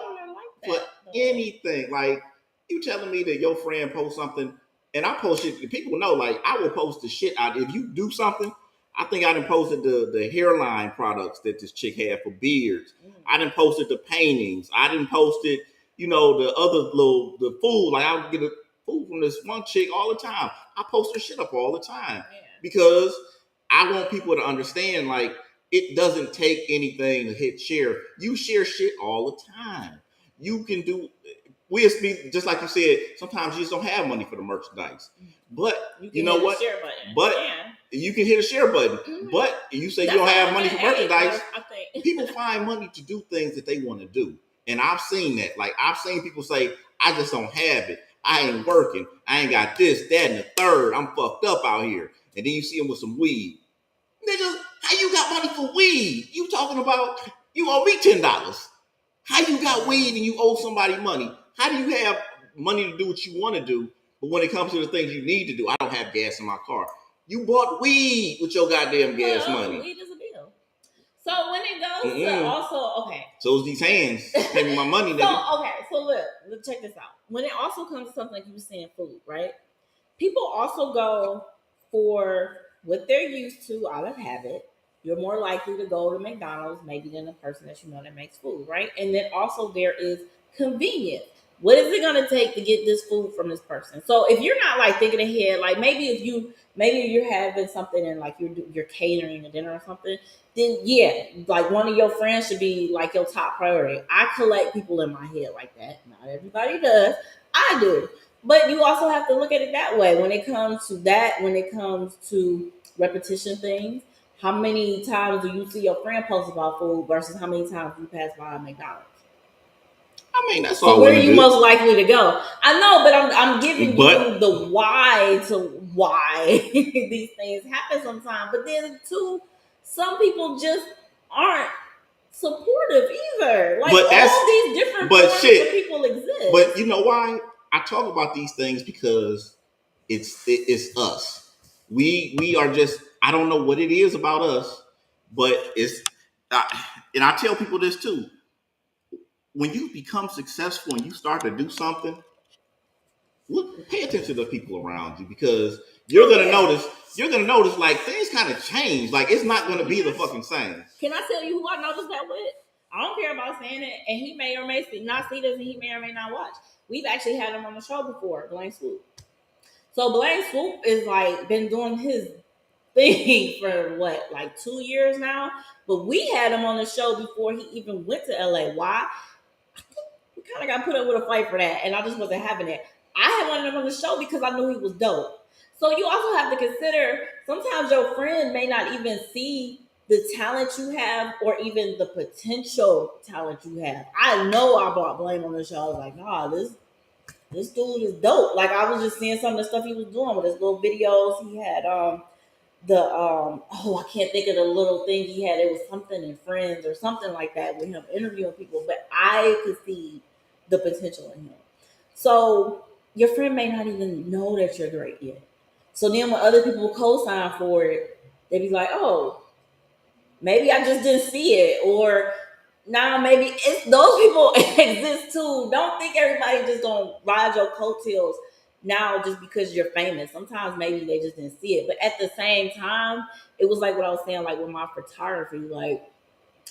put anything. Like, you telling me that your friend post something and I post it, people know, like, I will post the shit out. If you do something, I think I done posted the hairline products that this chick had for beards. I done posted the paintings. I done posted, the other the food. Like, I would get a food from this one chick all the time. I post her shit up all the time because I want people to understand, like, it doesn't take anything to hit share. You share shit all the time. You can do, we'll speak, just like you said, sometimes you just don't have money for the merchandise. But you know what? Share button. But you can hit a share button. Mm-hmm. But you say you don't have money for merchandise. People find money to do things that they want to do. And I've seen that. Like, I've seen people say, I just don't have it. I ain't working. I ain't got this, that, and the third. I'm fucked up out here. And then you see them with some weed. Nigga, how you got money for weed? You talking about you owe me $10. How you got weed and you owe somebody money? How do you have money to do what you want to do, but when it comes to the things you need to do, I don't have gas in my car. You bought weed with your goddamn gas money. Weed is a bill. So when it goes to also, okay. So it's these hands pay me my money, nigga. So look, check this out. When it also comes to something like you were saying, food, right? People also go for what they're used to out of habit. You're more likely to go to McDonald's maybe than a person that you know that makes food, right? And then also there is convenience. What is it going to take to get this food from this person? So if you're not like thinking ahead, like maybe you're having something and like you're catering a dinner or something, then yeah, like one of your friends should be like your top priority. I collect people in my head like that. Not everybody does. I do. But you also have to look at it that way when it comes to that, when it comes to repetition things. How many times do you see your friend post about food versus how many times you pass by a McDonald's? I mean, that's so all. Where are you most likely to go? I know, but I'm giving you the why these things happen sometimes. But then too, some people just aren't supportive either. Like all these different forms of people exist. But you know why? I talk about these things because it's us. We are just, I don't know what it is about us, but and I tell people this too. When you become successful and you start to do something, pay attention to the people around you because you're gonna notice like things kind of change. Like it's not gonna be the fucking same. Can I tell you who I noticed that with? I don't care about saying it, and he may or may not see this, and he may or may not watch. We've actually had him on the show before, Blaine Swoop. So Blaine Swoop is like been doing his thing for what, like 2 years now. But we had him on the show before he even went to LA. Why? I think we kind of got put up with a fight for that, and I just wasn't having it. I had wanted him on the show because I knew he was dope. So you also have to consider sometimes your friend may not even see the talent you have or even the potential talent you have. I know I brought Blaine on the show. I was like, nah, this dude is dope. Like I was just seeing some of the stuff he was doing with his little videos. He had I can't think of the little thing he had. It was something in Friends or something like that with him interviewing people, but I could see the potential in him. So your friend may not even know that you're great yet. So then when other people co-sign for it, they be like, oh, maybe I just didn't see it. Or now maybe it's those people exist too. Don't think everybody just gonna ride your coattails now just because you're famous. Sometimes maybe they just didn't see it. But at the same time, it was like what I was saying, like with my photography, like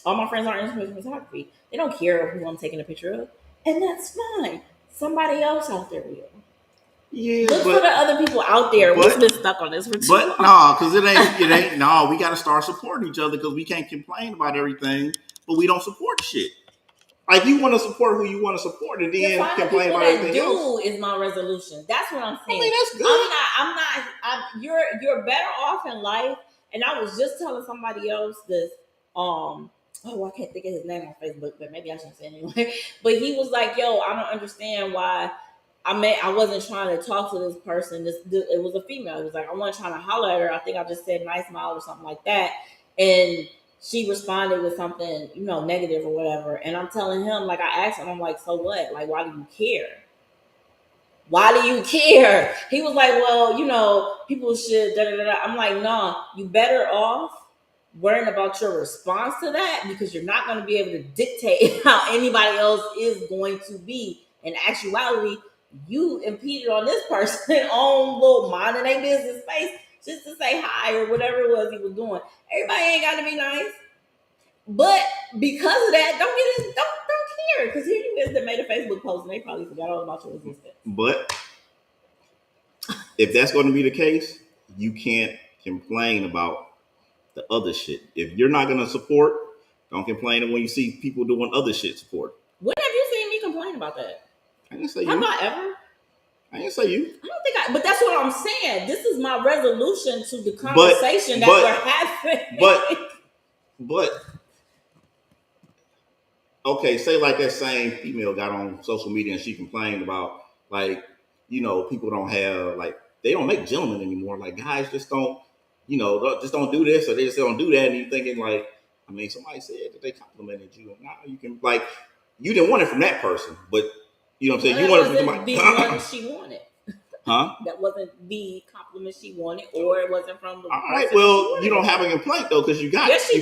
all my friends aren't interested in photography. They don't care who I'm taking a picture of. And that's fine. Somebody else out there will. Yeah, look for the other people out there. We've been stuck on this for too long. No, because it ain't. We got to start supporting each other because we can't complain about everything, but we don't support shit. Like you want to support who you want to support, and then complain about everything else. Is my resolution. That's what I'm saying. I mean, that's good. You're better off in life. And I was just telling somebody else this. I can't think of his name on Facebook, but maybe I shouldn't say it anyway. But he was like, "Yo, I don't understand why." I wasn't trying to talk to this person. It was a female. It was like I wasn't trying to holler at her. I think I just said nice smile or something like that. And she responded with something, negative or whatever. And I'm telling him, like I asked him, I'm like, so what? Like, why do you care? Why do you care? He was like, well, people should da da da. I'm like, no, you better off worrying about your response to that because you're not going to be able to dictate how anybody else is going to be. In actuality, you impeded on this person on little minding their business space just to say hi or whatever it was he was doing. Everybody ain't got to be nice. But because of that, don't care. Because here you is that made a Facebook post and they probably forgot all about your existence. But if that's going to be the case, you can't complain about the other shit. If you're not going to support, don't complain when you see people doing other shit support. When have you seen me complain about that? I didn't say you. Have I ever? I didn't say you. I don't think but that's what I'm saying. This is my resolution to the conversation that we're having. But okay, say like that same female got on social media and she complained about like, people don't have like they don't make gentlemen anymore. Like guys just don't, just don't do this or they just don't do that. And you're thinking like, I mean, somebody said that they complimented you. And now you can like, you didn't want it from that person, but you know what I'm saying? You wanted it from somebody. The one she wanted. Huh? That wasn't the compliment she wanted, or it wasn't from the. All right. Well, you don't have a complaint though, because you got what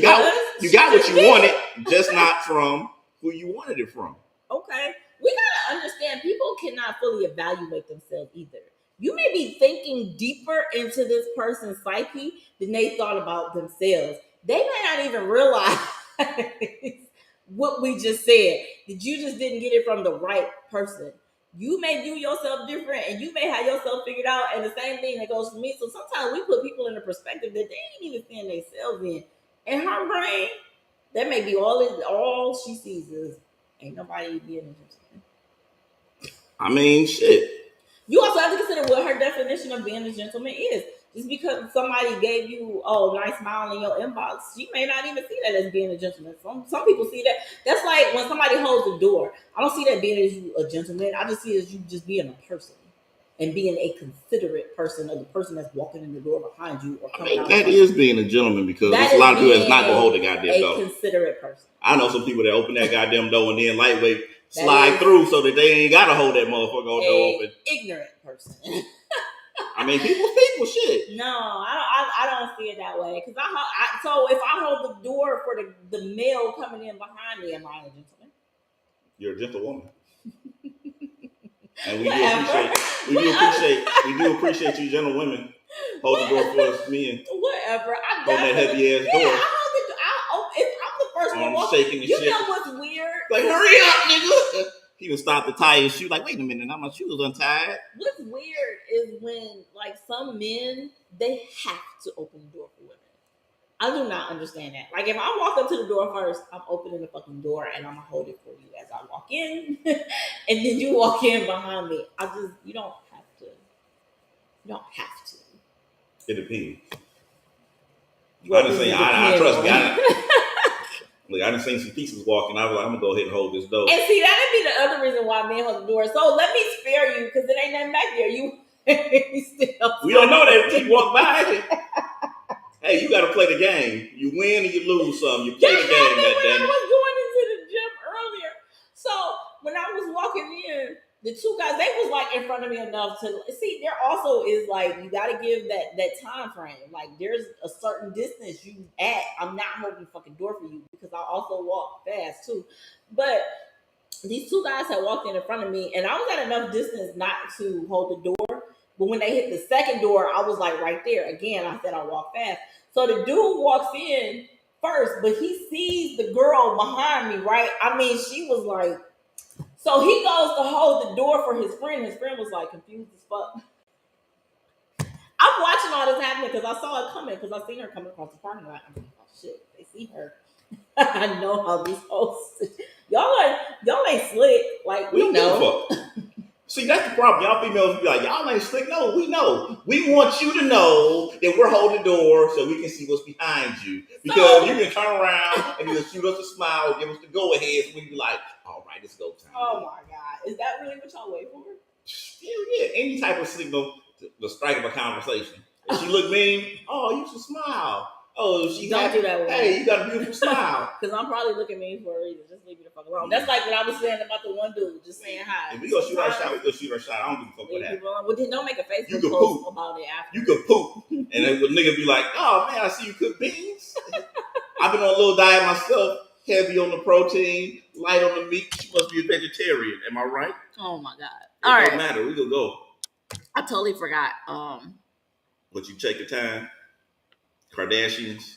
you wanted, just not from who you wanted it from. Okay, we gotta understand people cannot fully evaluate themselves either. You may be thinking deeper into this person's psyche than they thought about themselves. They may not even realize what we just said. That you just didn't get it from the right person. You may view yourself different and you may have yourself figured out, and the same thing that goes for me. So sometimes we put people in a perspective that they ain't even seeing themselves in. And her brain, that may be all she sees is ain't nobody being a gentleman. I mean, shit. You also have to consider what her definition of being a gentleman is. Just because somebody gave you nice smile in your inbox, she may not even see that as being a gentleman. Some people see that. That's like when somebody holds the door. I don't see that being as you a gentleman. I just see it as you just being a person and being a considerate person of the person that's walking in the door behind you. Or coming out that is being a gentleman because there's a lot of people that's not gonna hold the goddamn door. A considerate person. I know some people that open that goddamn door and then lightweight slide through so that they ain't gotta hold that motherfucker door open. Ignorant person. I mean, people shit. No, I don't see it that way. Because so if I hold the door for the male coming in behind me, am I a gentleman? You're a gentlewoman. And we do appreciate you, gentlewomen, holding the door for us, me and whatever. holding that heavy ass door. If I'm the first one walking, shaking you know what's weird? Like, hurry up, nigga. He would stop to tie his shoe. Like, wait a minute, now my shoes untied. What's weird is when, like, some men, they have to open the door for women. I do not understand that. Like, if I walk up to the door first, I'm opening the fucking door and I'm gonna hold it for you as I walk in, and then you walk in behind me. You don't have to. You don't have to. It depends. I done seen. I trust me. Look, I done seen some pieces walking. I was like, I'm gonna go ahead and hold this door. And see, that'd be the other reason why men hold the door. So let me spare you because it ain't nothing back there. We don't know that until you walk by. Hey, you got to play the game. You win or you lose something. You play the game. I was going into the gym earlier. So when I was walking in, the two guys, they was like in front of me enough to see. There also is like you got to give that time frame. Like there's a certain distance you at. I'm not holding the fucking door for you because I also walk fast too. But these two guys had walked in front of me, and I was at enough distance not to hold the door. But when they hit the second door, I was like right there. Again, I said I walk fast. So the dude walks in first, but he sees the girl behind me, right? I mean, she was like, so he goes to hold the door for his friend. His friend was like confused as fuck. I'm watching all this happening because I saw it coming because I seen her coming across the parking lot. I'm like, oh shit, they see her. I know how these hosts y'all ain't slick. Like we don't give a know. fuck. See, that's the problem. Y'all females be like, y'all ain't slick. No, we know. We want you to know that we're holding the door so we can see what's behind you. Because you can turn around and either shoot us a smile or give us the go ahead. So we can be like, all right, it's go time. Oh my God. Is that really what y'all wait for? Yeah. Any type of signal to strike up a conversation. If she look mean, oh, you should smile. Oh, she don't do that with hey, me. you got a beautiful smile. Because I'm probably looking mean for a reason. Just leave me the fuck alone. That's like what I was saying about the one dude just saying hi. If we go shoot our shot, we go shoot our shot. I don't give a fuck with that. Well, then don't make a Facebook post about it after. You could poop. And then the nigga be like, oh man, I see you cook beans. I've been on a little diet myself, heavy on the protein, light on the meat. She must be a vegetarian. Am I right? Oh my God. It don't matter. We could go. I totally forgot. But you take your time. Kardashians.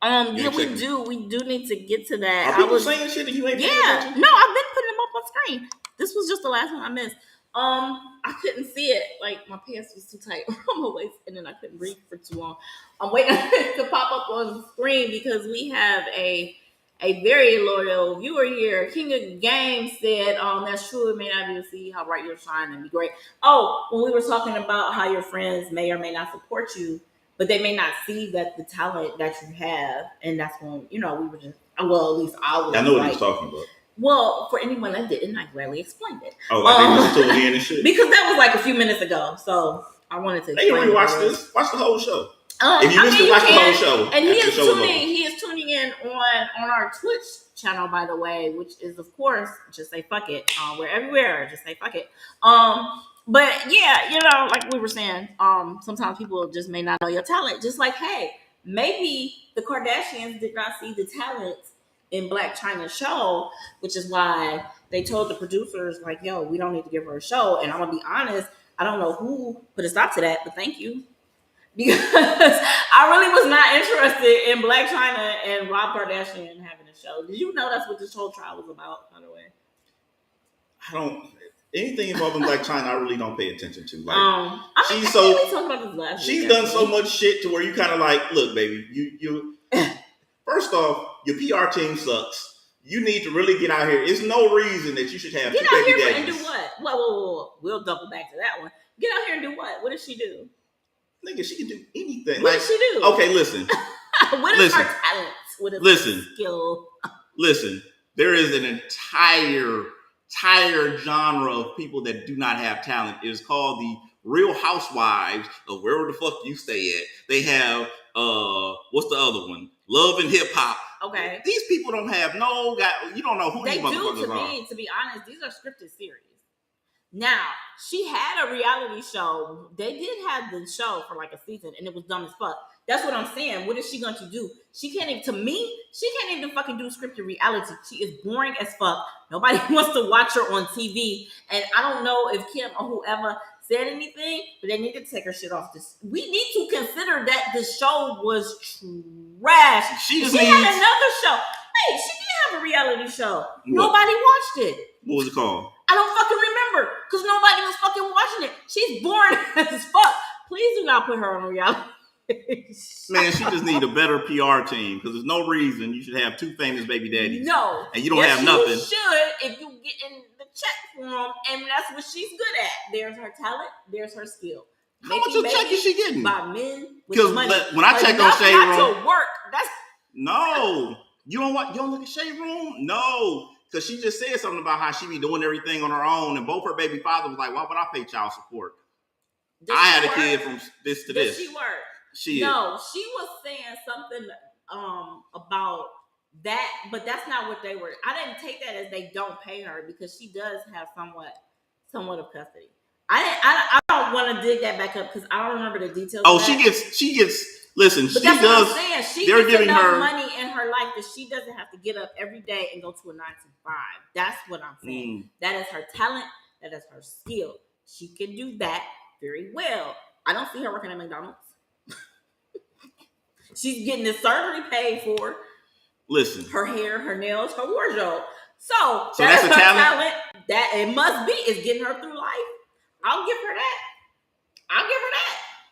Yeah, we do. We do need to get to that. Are people saying shit that you ain't paying attention? No, I've been putting them up on screen. This was just the last one I missed. I couldn't see it. Like my pants was too tight around my waist, and then I couldn't breathe for too long. I'm waiting to pop up on the screen because we have a very loyal viewer here. King of the Game said, that's true. It may not be to see how bright you're shining and be great. Oh, when we were talking about how your friends may or may not support you, but they may not see that the talent that you have, and that's when we were just at least I was. I know what he's talking about. Well, for anyone that didn't, I gladly explained it. Oh, like they listened to it again and shit. Because that was like a few minutes ago, so I wanted to. They already watched this. Watch the whole show. If you missed it, watch the whole show. And he is tuning in on our Twitch channel, by the way, which is of course just say fuck it. We're everywhere. Just say fuck it. But yeah, like we were saying, sometimes people just may not know your talent. Just like, hey, maybe the Kardashians did not see the talent in Black China's show, which is why they told the producers, like, yo, we don't need to give her a show. And I'm gonna be honest, I don't know who put a stop to that, but thank you. Because I really was not interested in Black China and Rob Kardashian having a show. Did you know that's what this whole trial was about, by the way? I don't. Anything involving Black China, I really don't pay attention to. Like, she's done so much shit to where you kind of like, look, baby, you. First off, your PR team sucks. You need to really get out here. There's no reason that you should have get two out baby here daddies. And do what? Whoa. We'll double back to that one. Get out here and do what? What does she do? Nigga, she can do anything. What does she do? Okay, listen. What is her talent? What is skill? Listen. There is an entire genre of people that do not have talent. It is called the Real Housewives of wherever the fuck you stay at. They have what's the other one? Love and Hip Hop. Okay. These people don't have you don't know who these motherfuckers are. To be honest, these are scripted series. Now, she had a reality show. They did have the show for like a season, and it was dumb as fuck. That's what I'm saying. What is she going to do? She can't even fucking do scripted reality. She is boring as fuck. Nobody wants to watch her on TV. And I don't know if Kim or whoever said anything, but they need to take her shit off this. We need to consider that the show was trash. She had another show. Hey, she did have a reality show. What? Nobody watched it. What was it called? I don't fucking remember because nobody was fucking watching it. She's boring as fuck. Please do not put her on a reality. Man, she just need a better PR team because there's no reason you should have two famous baby daddies. No. And you don't have nothing. You should if you get in the check for them, and that's what she's good at. There's her talent. There's her skill. How much of check is she getting? By men with money. When I check on Shade Room, to work. No. You don't look at Shade Room? No. Because she just said something about how she be doing everything on her own, and both her baby father was like, why would I pay child support? I had a kid from this to this. Does she work? She was saying something about that, but that's not what they were. I didn't take that as they don't pay her because she does have somewhat of custody. I don't want to dig that back up because I don't remember the details. Oh, she gets. Listen, but she does. What I'm saying. She they're gets giving enough her money in her life that she doesn't have to get up every day and go to a 9 to 5. That's what I'm saying. That is her talent. That is her skill. She can do that very well. I don't see her working at McDonald's. She's getting the surgery paid for. Listen, her hair, her nails, her wardrobe. So that's her a talent. That it must be is getting her through life. I'll give her that.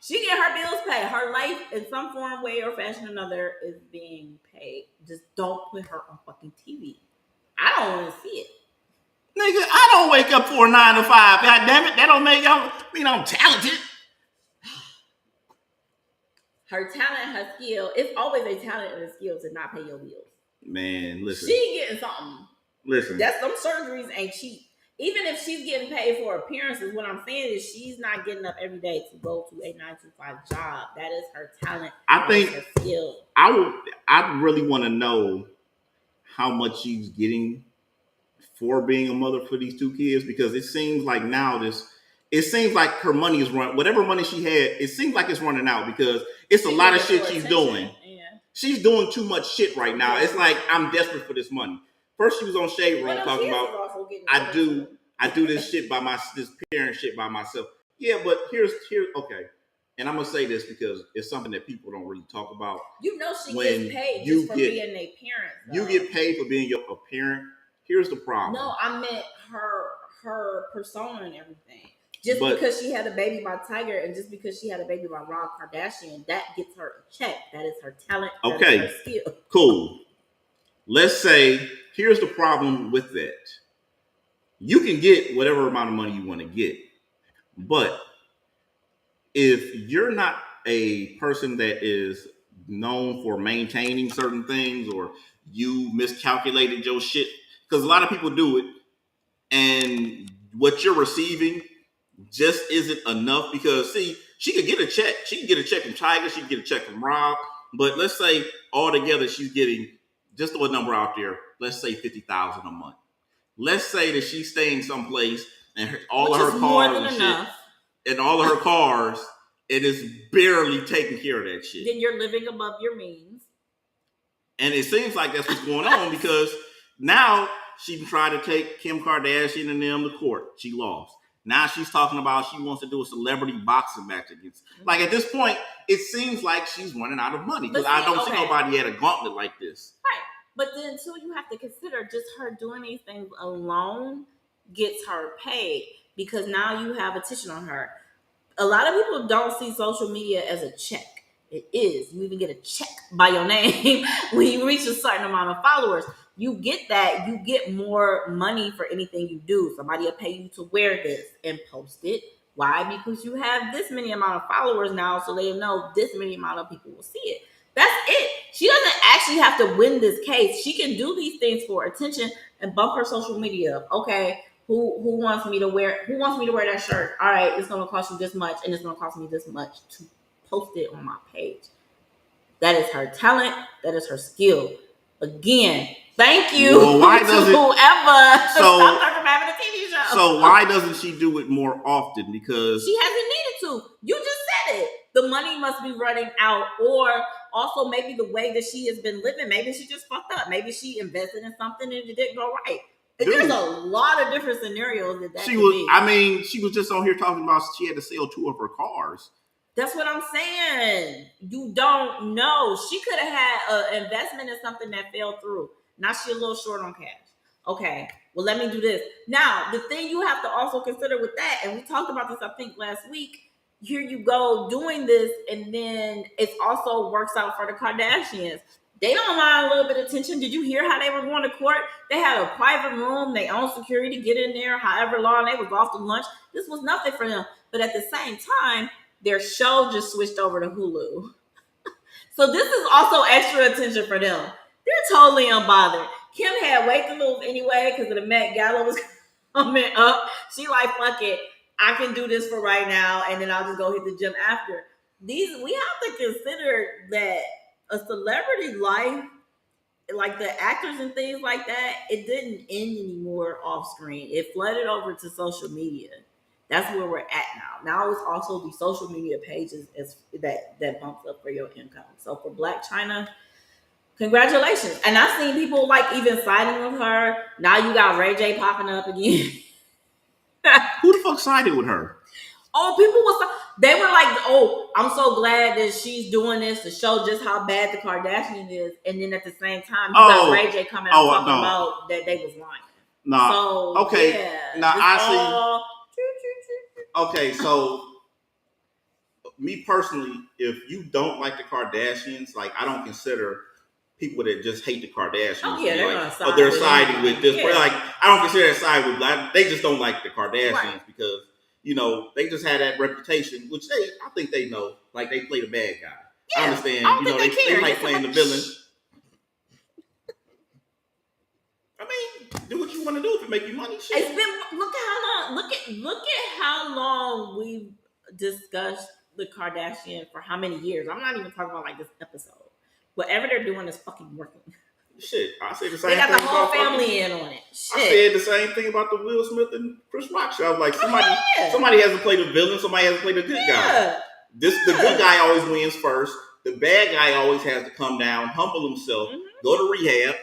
She get her bills paid. Her life in some form, way, or fashion or another is being paid. Just don't put her on fucking TV. I don't want to see it. Nigga, I don't wake up for a 9 to 5. God damn it, that don't make y'all mean I'm talented. Her talent, her skill. It's always a talent and a skill to not pay your bills. Man, listen. She getting something. Listen. That's them surgeries ain't cheap. Even if she's getting paid for appearances, what I'm saying is she's not getting up every day to go to a 9 to 5 job. That is her talent. I think her skill. I really want to know how much she's getting for being a mother for these 2 kids, because it seems like it seems like her money is running. Whatever money she had, it seems like it's running out because it's a lot of shit she's doing. Yeah. She's doing too much shit right now. Yeah. It's like I'm desperate for this money. First, she was on Shade Room talking about I do this shit this parent shit by myself. Yeah, but here's okay. And I'm gonna say this because it's something that people don't really talk about. You know, she gets paid just for being a parent. Though. You get paid for being a parent. Here's the problem. No, I meant her persona and everything. Because she had a baby by Tiger and just because she had a baby by Rob Kardashian, that gets her a check. That is her talent. Okay, her skill. Cool. Let's say here's the problem with that. You can get whatever amount of money you want to get, but if you're not a person that is known for maintaining certain things, or you miscalculated your shit, because a lot of people do it, and what you're receiving just isn't enough. Because see, she could get a check. She can get a check from Tiger. She can get a check from Rob. But let's say altogether she's getting, just throw a number out there, let's say $50,000 a month. Let's say that she's staying someplace and all of her cars and shit, and all of her cars, it is barely taking care of that shit. Then you're living above your means. And it seems like that's what's going on because now she tried to take Kim Kardashian and them to court. She lost. Now she's talking about she wants to do a celebrity boxing match against. Like at this point, it seems like she's running out of money because I don't see nobody at a gauntlet like this. Right. But then too, you have to consider just her doing these things alone gets her paid because now you have attention on her. A lot of people don't see social media as a check. It is. You even get a check by your name when you reach a certain amount of followers. You get that. You get more money for anything you do. Somebody will pay you to wear this and post it. Why? Because you have this many amount of followers now, so they know this many amount of people will see it. That's it. She doesn't actually have to win this case. She can do these things for attention and bump her social media up. Okay, who wants me to wear that shirt? All right, it's gonna cost you this much, and it's gonna cost me this much to post it on my page. That is her talent. That is her skill. Again, thank you to whoever stopped her from having a TV show. So why doesn't she do it more often? Because she hasn't needed to. You just said it. The money must be running out, or also maybe the way that she has been living. Maybe she just fucked up. Maybe she invested in something and it didn't go right. There's a lot of different scenarios that could be. I mean, she was just on here talking about she had to sell 2 of her cars. That's what I'm saying. You don't know. She could have had an investment in something that fell through. Now she's a little short on cash. Okay, well, let me do this. Now, the thing you have to also consider with that, and we talked about this, I think, last week, here you go doing this, and then it also works out for the Kardashians. They don't mind a little bit of attention. Did you hear how they were going to court? They had a private room. They own security, get in there, however long. They was off to lunch. This was nothing for them. But at the same time, their show just switched over to Hulu. So this is also extra attention for them. They're totally unbothered. Kim had way to lose anyway because of the Met Gala was coming up. She like, fuck it. I can do this for right now, and then I'll just go hit the gym after. We have to consider that a celebrity life, like the actors and things like that, it didn't end anymore off screen. It flooded over to social media. That's where we're at now. Now it's also the social media pages that bumps up for your income. So for Black China, congratulations. And I've seen people like even siding with her. Now you got Ray J popping up again. Who the fuck sided with her? Oh, they were like, oh, I'm so glad that she's doing this to show just how bad the Kardashians is. And then at the same time, you got Ray J coming out talking about that they was lying. Nah. So, okay. Yeah, now I see. Okay, so me personally, if you don't like the Kardashians, like I don't consider people that just hate the Kardashians. Oh yeah, they're like, gonna they're siding with this. Yeah. Like, I don't consider that side with black. They just don't like the Kardashians right. because they just had that reputation, which I think they know. Like, they play the bad guy. Yeah, I understand. I don't think they like playing the villain. I mean, do what you want to do if it make you money. Shit. It's been look at how long we've discussed the Kardashian for how many years. I'm not even talking about like this episode. Whatever they're doing is fucking working. Shit, I say the same thing. They got thing the whole family in on it. Shit. I said the same thing about the Will Smith and Chris Rock show. I was like, somebody has to play the villain, somebody has to play the good guy. The good guy always wins first. The bad guy always has to come down, humble himself, go to rehab.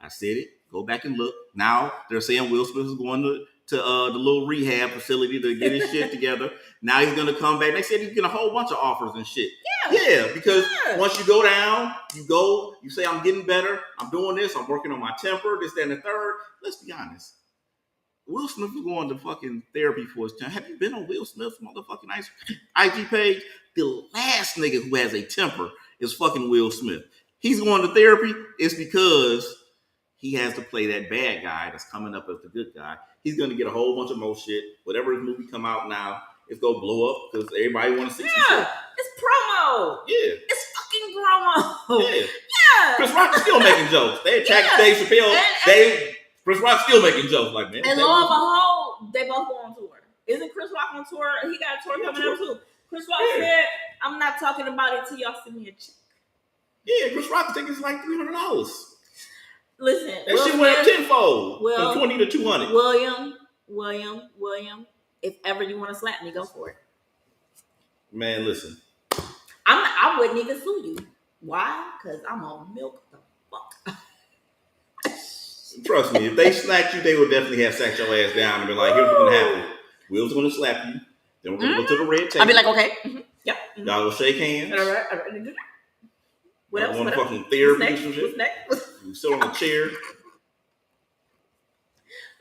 I said it. Go back and look. Now they're saying Will Smith is going to the little rehab facility to get his shit together. Now he's going to come back. They said he's getting a whole bunch of offers and shit. Yeah, because once you go down, you say, I'm getting better. I'm doing this. I'm working on my temper, this, that, and the third. Let's be honest. Will Smith is going to fucking therapy for his time. Have you been on Will Smith's motherfucking IG page? The last nigga who has a temper is fucking Will Smith. He's going to therapy. It's because he has to play that bad guy that's coming up as the good guy. He's going to get a whole bunch of more shit. Whatever his movie come out now, it's going to blow up because everybody want to see some shit. It's promo. Yeah. It's fucking promo. Yeah. Chris Rock is still making jokes. They attacked Dave Chapelle. Chris Rock still making jokes like, man. And lo and behold, they both go on tour. Isn't Chris Rock on tour? He got a tour coming up too. Chris Rock said, I'm not talking about it till y'all send me a check. Yeah, Chris Rock think it's like $300. Listen, that shit went up tenfold from 20 to 200. William, if ever you want to slap me, go for it. Man, listen. I wouldn't even sue you. Why? Because I'm gonna milk the fuck. Trust me, if they slapped you, they would definitely have sat your ass down and be like, here's what's gonna happen. Will's gonna slap you. Then we're gonna go to the red table. I'll be like, okay. Yep. Y'all will shake hands. All right. What else? What fucking therapy or some shit. What's next? You sit on a chair.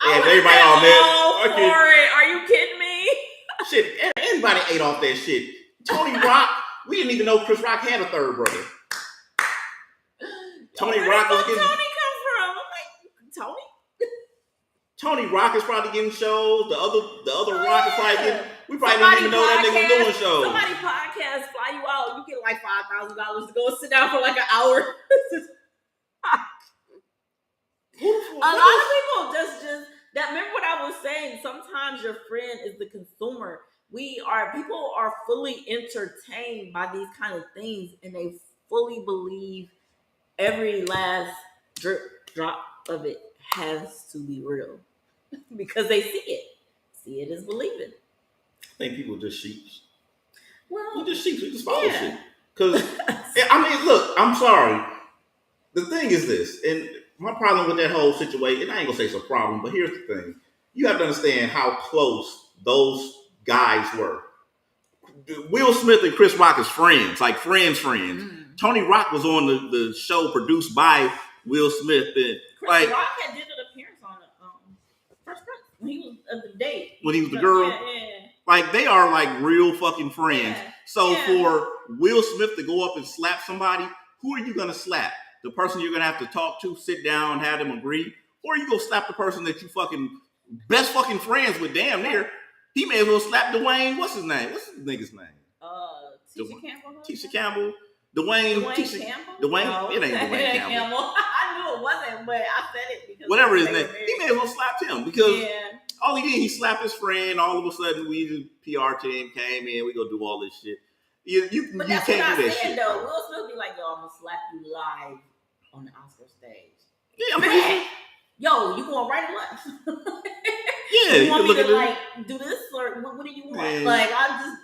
And everybody all mad. Okay. Are you kidding me? Shit, everybody ate off that shit. Tony Rock, we didn't even know Chris Rock had a third brother. Tony Rock was getting. Tony come from? I'm like, Tony? Tony Rock is probably getting shows. The other Rock is probably getting. We probably didn't even know that nigga was doing shows. Somebody podcast fly you out. You get like $5,000 to go sit down for like an hour. A lot of people just that. Remember what I was saying? Sometimes your friend is the consumer. People are fully entertained by these kind of things, and they fully believe every last drop of it has to be real because they see it. See it is believing. I think people just sheeps. Well, you just sheeps. You just follow shit. Because I mean, look, I'm sorry. The thing is this, and my problem with that whole situation, and I ain't gonna say it's a problem, but here's the thing: you have to understand how close those guys were. Will Smith and Chris Rock is friends, like friends. Mm. Tony Rock was on the show produced by Will Smith. And Chris Rock had did an appearance on the First Prince when he was at the date. When he was the girl. Yeah. Like, they are like real fucking friends. Yeah. So for Will Smith to go up and slap somebody, who are you gonna slap? The person you're gonna have to talk to, sit down, have them agree, or you go slap the person that you fucking best fucking friends with damn near. He may as well slap Dwayne. What's his name? What's his nigga's name? Tisha Campbell. Dwayne Campbell? Dwayne? No, it ain't Dwayne Campbell. I knew it wasn't, but I said it because whatever his name. He may as well slap him because all he did, he slapped his friend. All of a sudden, the PR team came in. We gonna do all this shit. You can't do that shit. Though. Will Smith be like, yo, I'm gonna slap you live on the Oscar stage. Yeah, man. Yo, you going right or left? Yeah, you want me to like do this or what do you want? Man. Like,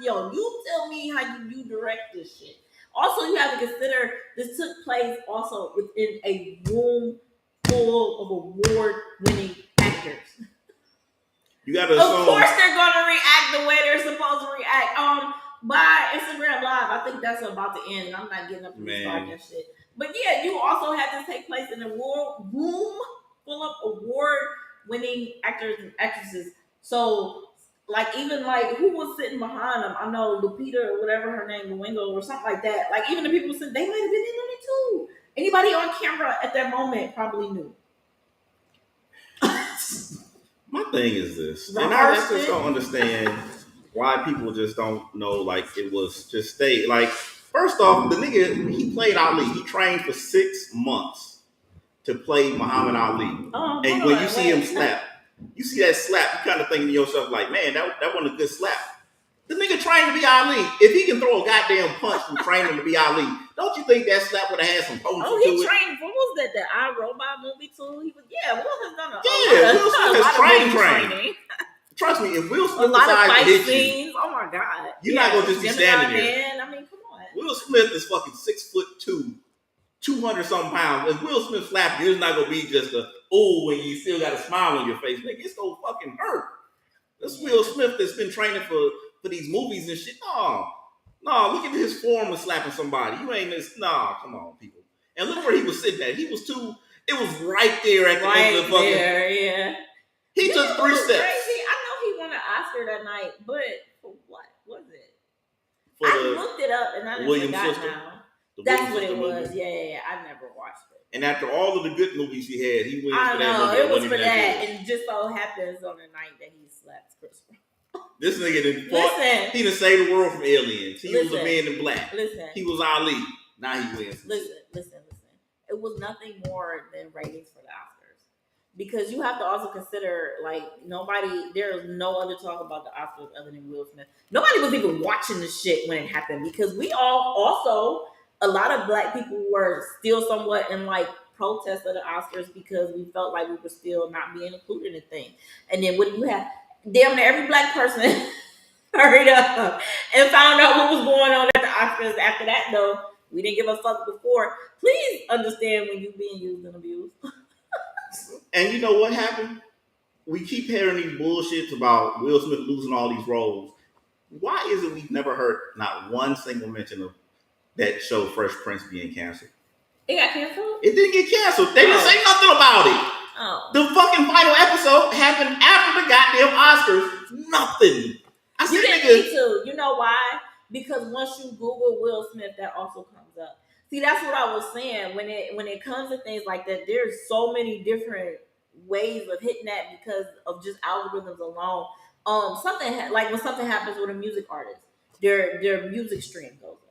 you tell me how you direct this shit. Also, you have to consider this took place also within a room full of award-winning actors. You gotta Of course, they're gonna react the way they're supposed to react. By Instagram Live, I think that's about to end. I'm not getting up to start that shit. But yeah, you also had to take place in a room full of award-winning actors and actresses. So, like, even like who was sitting behind them? I know Lupita or whatever her name, Luengo or something like that. Like, even the people sitting, they might have been in on it too. Anybody on camera at that moment probably knew. My thing is this, and I Rehearsed just it. don't understand why people just don't know. Like it was just stay. Like first off, the nigga he played Ali. He trained for 6 months to play Muhammad Ali. And when you see him slap, you see that slap, you kind of thinking to yourself like, man, that wasn't a good slap. The nigga trained to be Ali. If he can throw a goddamn punch from training to be Ali, don't you think that slap would have had some potency to it? Oh, he trained. What was that? The iRobot movie too? He was. Yeah, Will has done Will Smith has training. Trust me, if Will Smith decides to hit scenes, oh my god, you're not gonna just be standing there. I mean, come on. Will Smith is fucking 6'2", 200 something pounds. If Will Smith slapped you, it's not gonna be just a when you still got a smile on your face. Nigga, it's gonna fucking hurt. This Will Smith that's been training for these movies and shit. No, look at his form of slapping somebody. You ain't this. No, come on, people. And look where he was sitting at. He was too. It was right there at the end of the fucking. Yeah. He took 3 steps. Crazy. I know he won an Oscar that night, but for what was it? I looked it up and I never forgot now. That's what it was. Yeah. I never watched it. And after all of the good movies he had, he wins for that movie. It was for that, and just so happens on the night that he slaps Chris Brown. This nigga didn't fought. He done saved the world from aliens. He was a man in black. He was Ali. Now he wins. Listen. It was nothing more than ratings for the Oscars. Because you have to also consider, like, there's no other talk about the Oscars other than Will Smith. Nobody was even watching the shit when it happened because we all also, a lot of black people were still somewhat in, like, protest of the Oscars because we felt like we were still not being included in things. And then what do you have? Damn near every black person hurried up and found out what was going on at the Oscars. After that, though, we didn't give a fuck before. Please understand when you're being used and abused. And you know what happened? We keep hearing these bullshits about Will Smith losing all these roles. Why is it we've never heard not one single mention of that show Fresh Prince being canceled? It got canceled? It didn't get canceled. They didn't say nothing about it. Oh. The fucking final episode happened after the goddamn Oscars. Nothing. You didn't need to. You know why? Because once you Google Will Smith, that also comes up. See, that's what I was saying. When it comes to things like that, there's so many different ways of hitting that because of just algorithms alone. Something like when something happens with a music artist, their music stream goes up.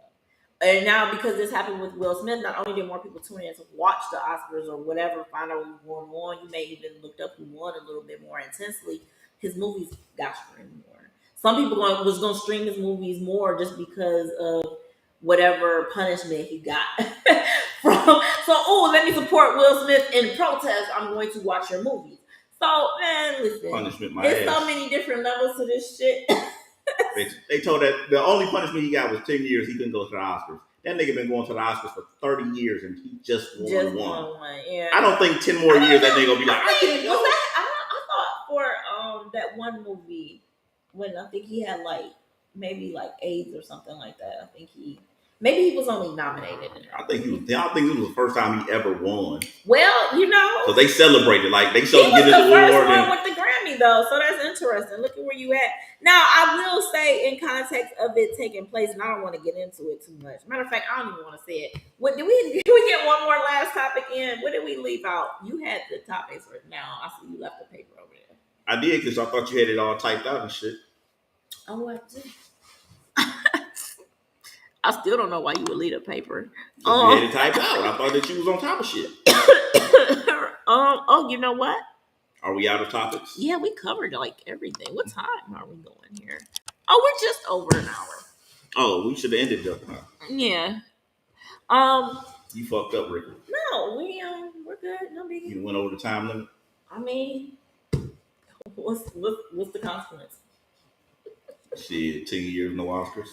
And now because this happened with Will Smith, not only did more people tune in to watch the Oscars or whatever, find out what was going on, you may even looked up who won a little bit more intensely. His movies got streamed more. Some people was going to stream his movies more just because of whatever punishment he got from. So, let me support Will Smith in protest. I'm going to watch your movies. So, man, listen. Punishment, there's so many different levels to this shit. They told that the only punishment he got was 10 years. He couldn't go to the Oscars. That nigga been going to the Oscars for 30 years and he just won one. Yeah. I don't think 10 more years that nigga gonna be like, I can't go. I thought for that one movie when I think he had maybe AIDS or something like that. I think maybe he was only nominated. I think it was the first time he ever won. Well, so they celebrated they showed him get his award. He was the first one and with the Grammy though, so that's interesting. Look at where you at. Now I will say in context of it taking place, and I don't want to get into it too much. Matter of fact, I don't even want to say it. What did we get one more last topic in? What did we leave out? You had the topics right now. I see you left the paper over there. I did because I thought you had it all typed out and shit. Oh, I did. I still don't know why you would leave a paper. You had it typed out. I thought that you was on top of shit. You know what? Are we out of topics? Yeah, we covered everything. What time are we going here? Oh, we're just over an hour. Oh, we should have ended up. Huh? Yeah. You fucked up, Rick. No, we're good. No biggie. You went over the time limit. I mean, what's the consequence? Shit, 10 years, no Oscars.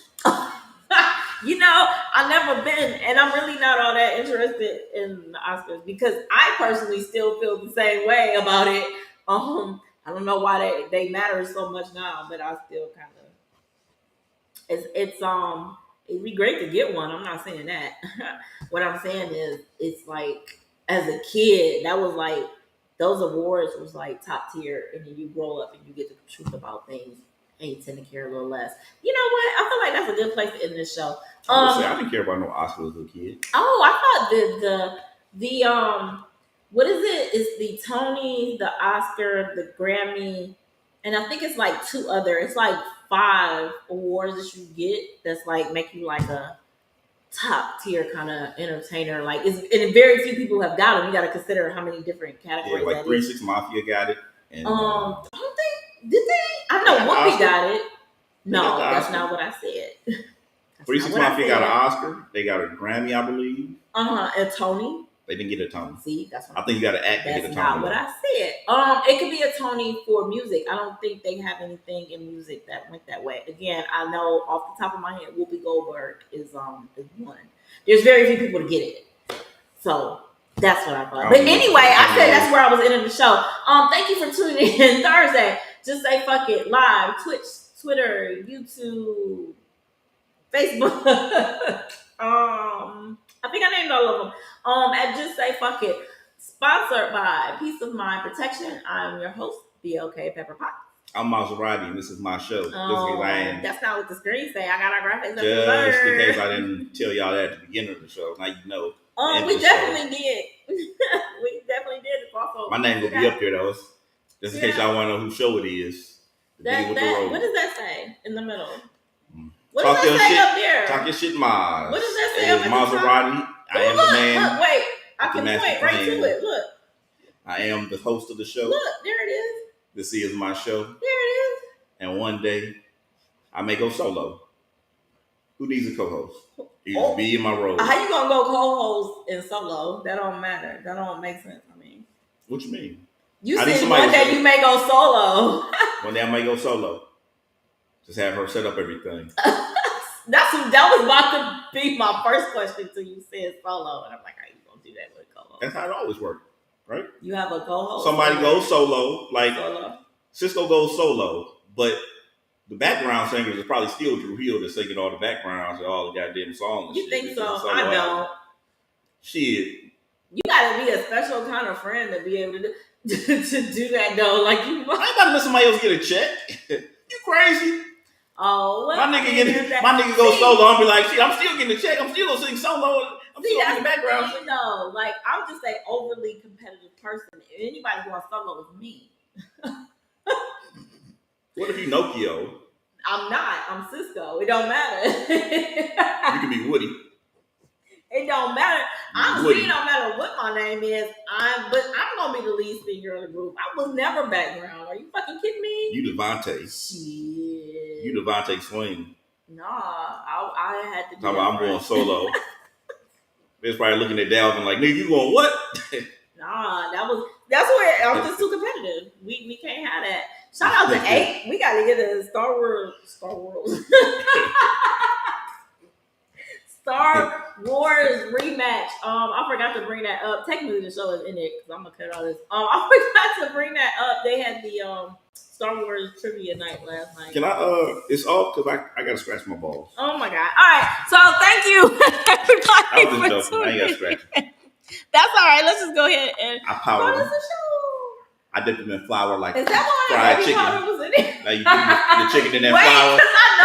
I've never been, and I'm really not all that interested in the Oscars because I personally still feel the same way about it. I don't know why they matter so much now, but I still kind of. It'd be great to get one. I'm not saying that. What I'm saying is, it's like as a kid, that was those awards was top tier, and then you grow up and you get the truth about things. They tend to care a little less. You know what? I feel like that's a good place to end this show. I didn't care about no Oscars as a kid. Oh, I thought the what is it? Is the Tony, the Oscar, the Grammy, and I think it's like two other. It's like 5 awards that you get that's like make you like a top tier kind of entertainer. Like, and very few people have got them. You got to consider how many different categories. Yeah, like 3-6 Mafia got it. And, I don't think did they? I know Whoopi got it. No, that's not what I said. 3-6 Mafia got an Oscar. They got a Grammy, I believe. A Tony. They didn't get a Tony. See, that's what I think you got to act to get a Tony. That's not what I said. It could be a Tony for music. I don't think they have anything in music that went that way. Again, I know off the top of my head, Whoopi Goldberg is one. There's very few people to get it, so that's what I thought. But anyway, I said that's where I was ending the show. Thank you for tuning in Thursday. Just say fuck it live, Twitch, Twitter, YouTube, Facebook. I think I named all of them. And just say fuck it. Sponsored by Peace of Mind Protection. I'm your host, BLK Pepper Pot. I'm Maserati, and this is my show. That's not what the screen say. I got our graphics. Just in case I didn't tell y'all that at the beginning of the show. Now you know. We definitely did. We definitely did. Also, my name will be up there though. Just in case y'all want to know whose show it is. What does that say in the middle? What does that say up there? Talk your shit, Maz. What does that say up there? Maserati. I am the man. Look, wait. I can point right to it. Look. I am the host of the show. Look, there it is. This is my show. There it is. And one day, I may go solo. Who needs a co-host? You just be in my role. How you gonna go co-host in solo? That don't matter. That don't make sense. I mean, what you mean? You said one day you may go solo. One day I may go solo. Just have her set up everything. That was about to be my first question till you said solo, and I'm like, how you gonna do that with a co-host? That's how it always works, right? You have a co-host. Somebody goes solo, like Cisco goes solo, but the background singers is probably still Drew Hill that's singing all the backgrounds and all the goddamn songs. You think so? I don't. Shit. You gotta be a special kind of friend to be able to do that though. Like you, I ain't about to let somebody else get a check. You crazy? Oh, well, my nigga go solo. I'm be like, shit, I'm still getting a check. I'm still gonna sing solo. I'm still in the background. No, like I'm just an overly competitive person. If anybody going solo with me. What if you Nokia? I'm not. I'm Cisco. It don't matter. You can be Woody. It don't matter. Honestly, it don't matter what my name is. But I'm gonna be the lead singer of the group. I was never background. Are you fucking kidding me? You Devontae. Shit. You Devontae Swing. Nah, I had to. I'm going solo. They're probably looking at Dalvin like, nigga, you going what? Nah, that's where I'm just too competitive. We can't have that. Shout out to 8. We gotta get a Star Wars. Star Wars rematch. I forgot to bring that up. Technically, the show is in it because I'm gonna cut all this. I forgot to bring that up. They had the Star Wars trivia night last night. Can I? It's off because I gotta scratch my balls. Oh my god! All right. So thank you everybody for tuning in. I ain't gotta scratch. That's all right. Let's just go ahead and start the show. I dipped them in flour like fried chicken. Now you put the chicken in that flour.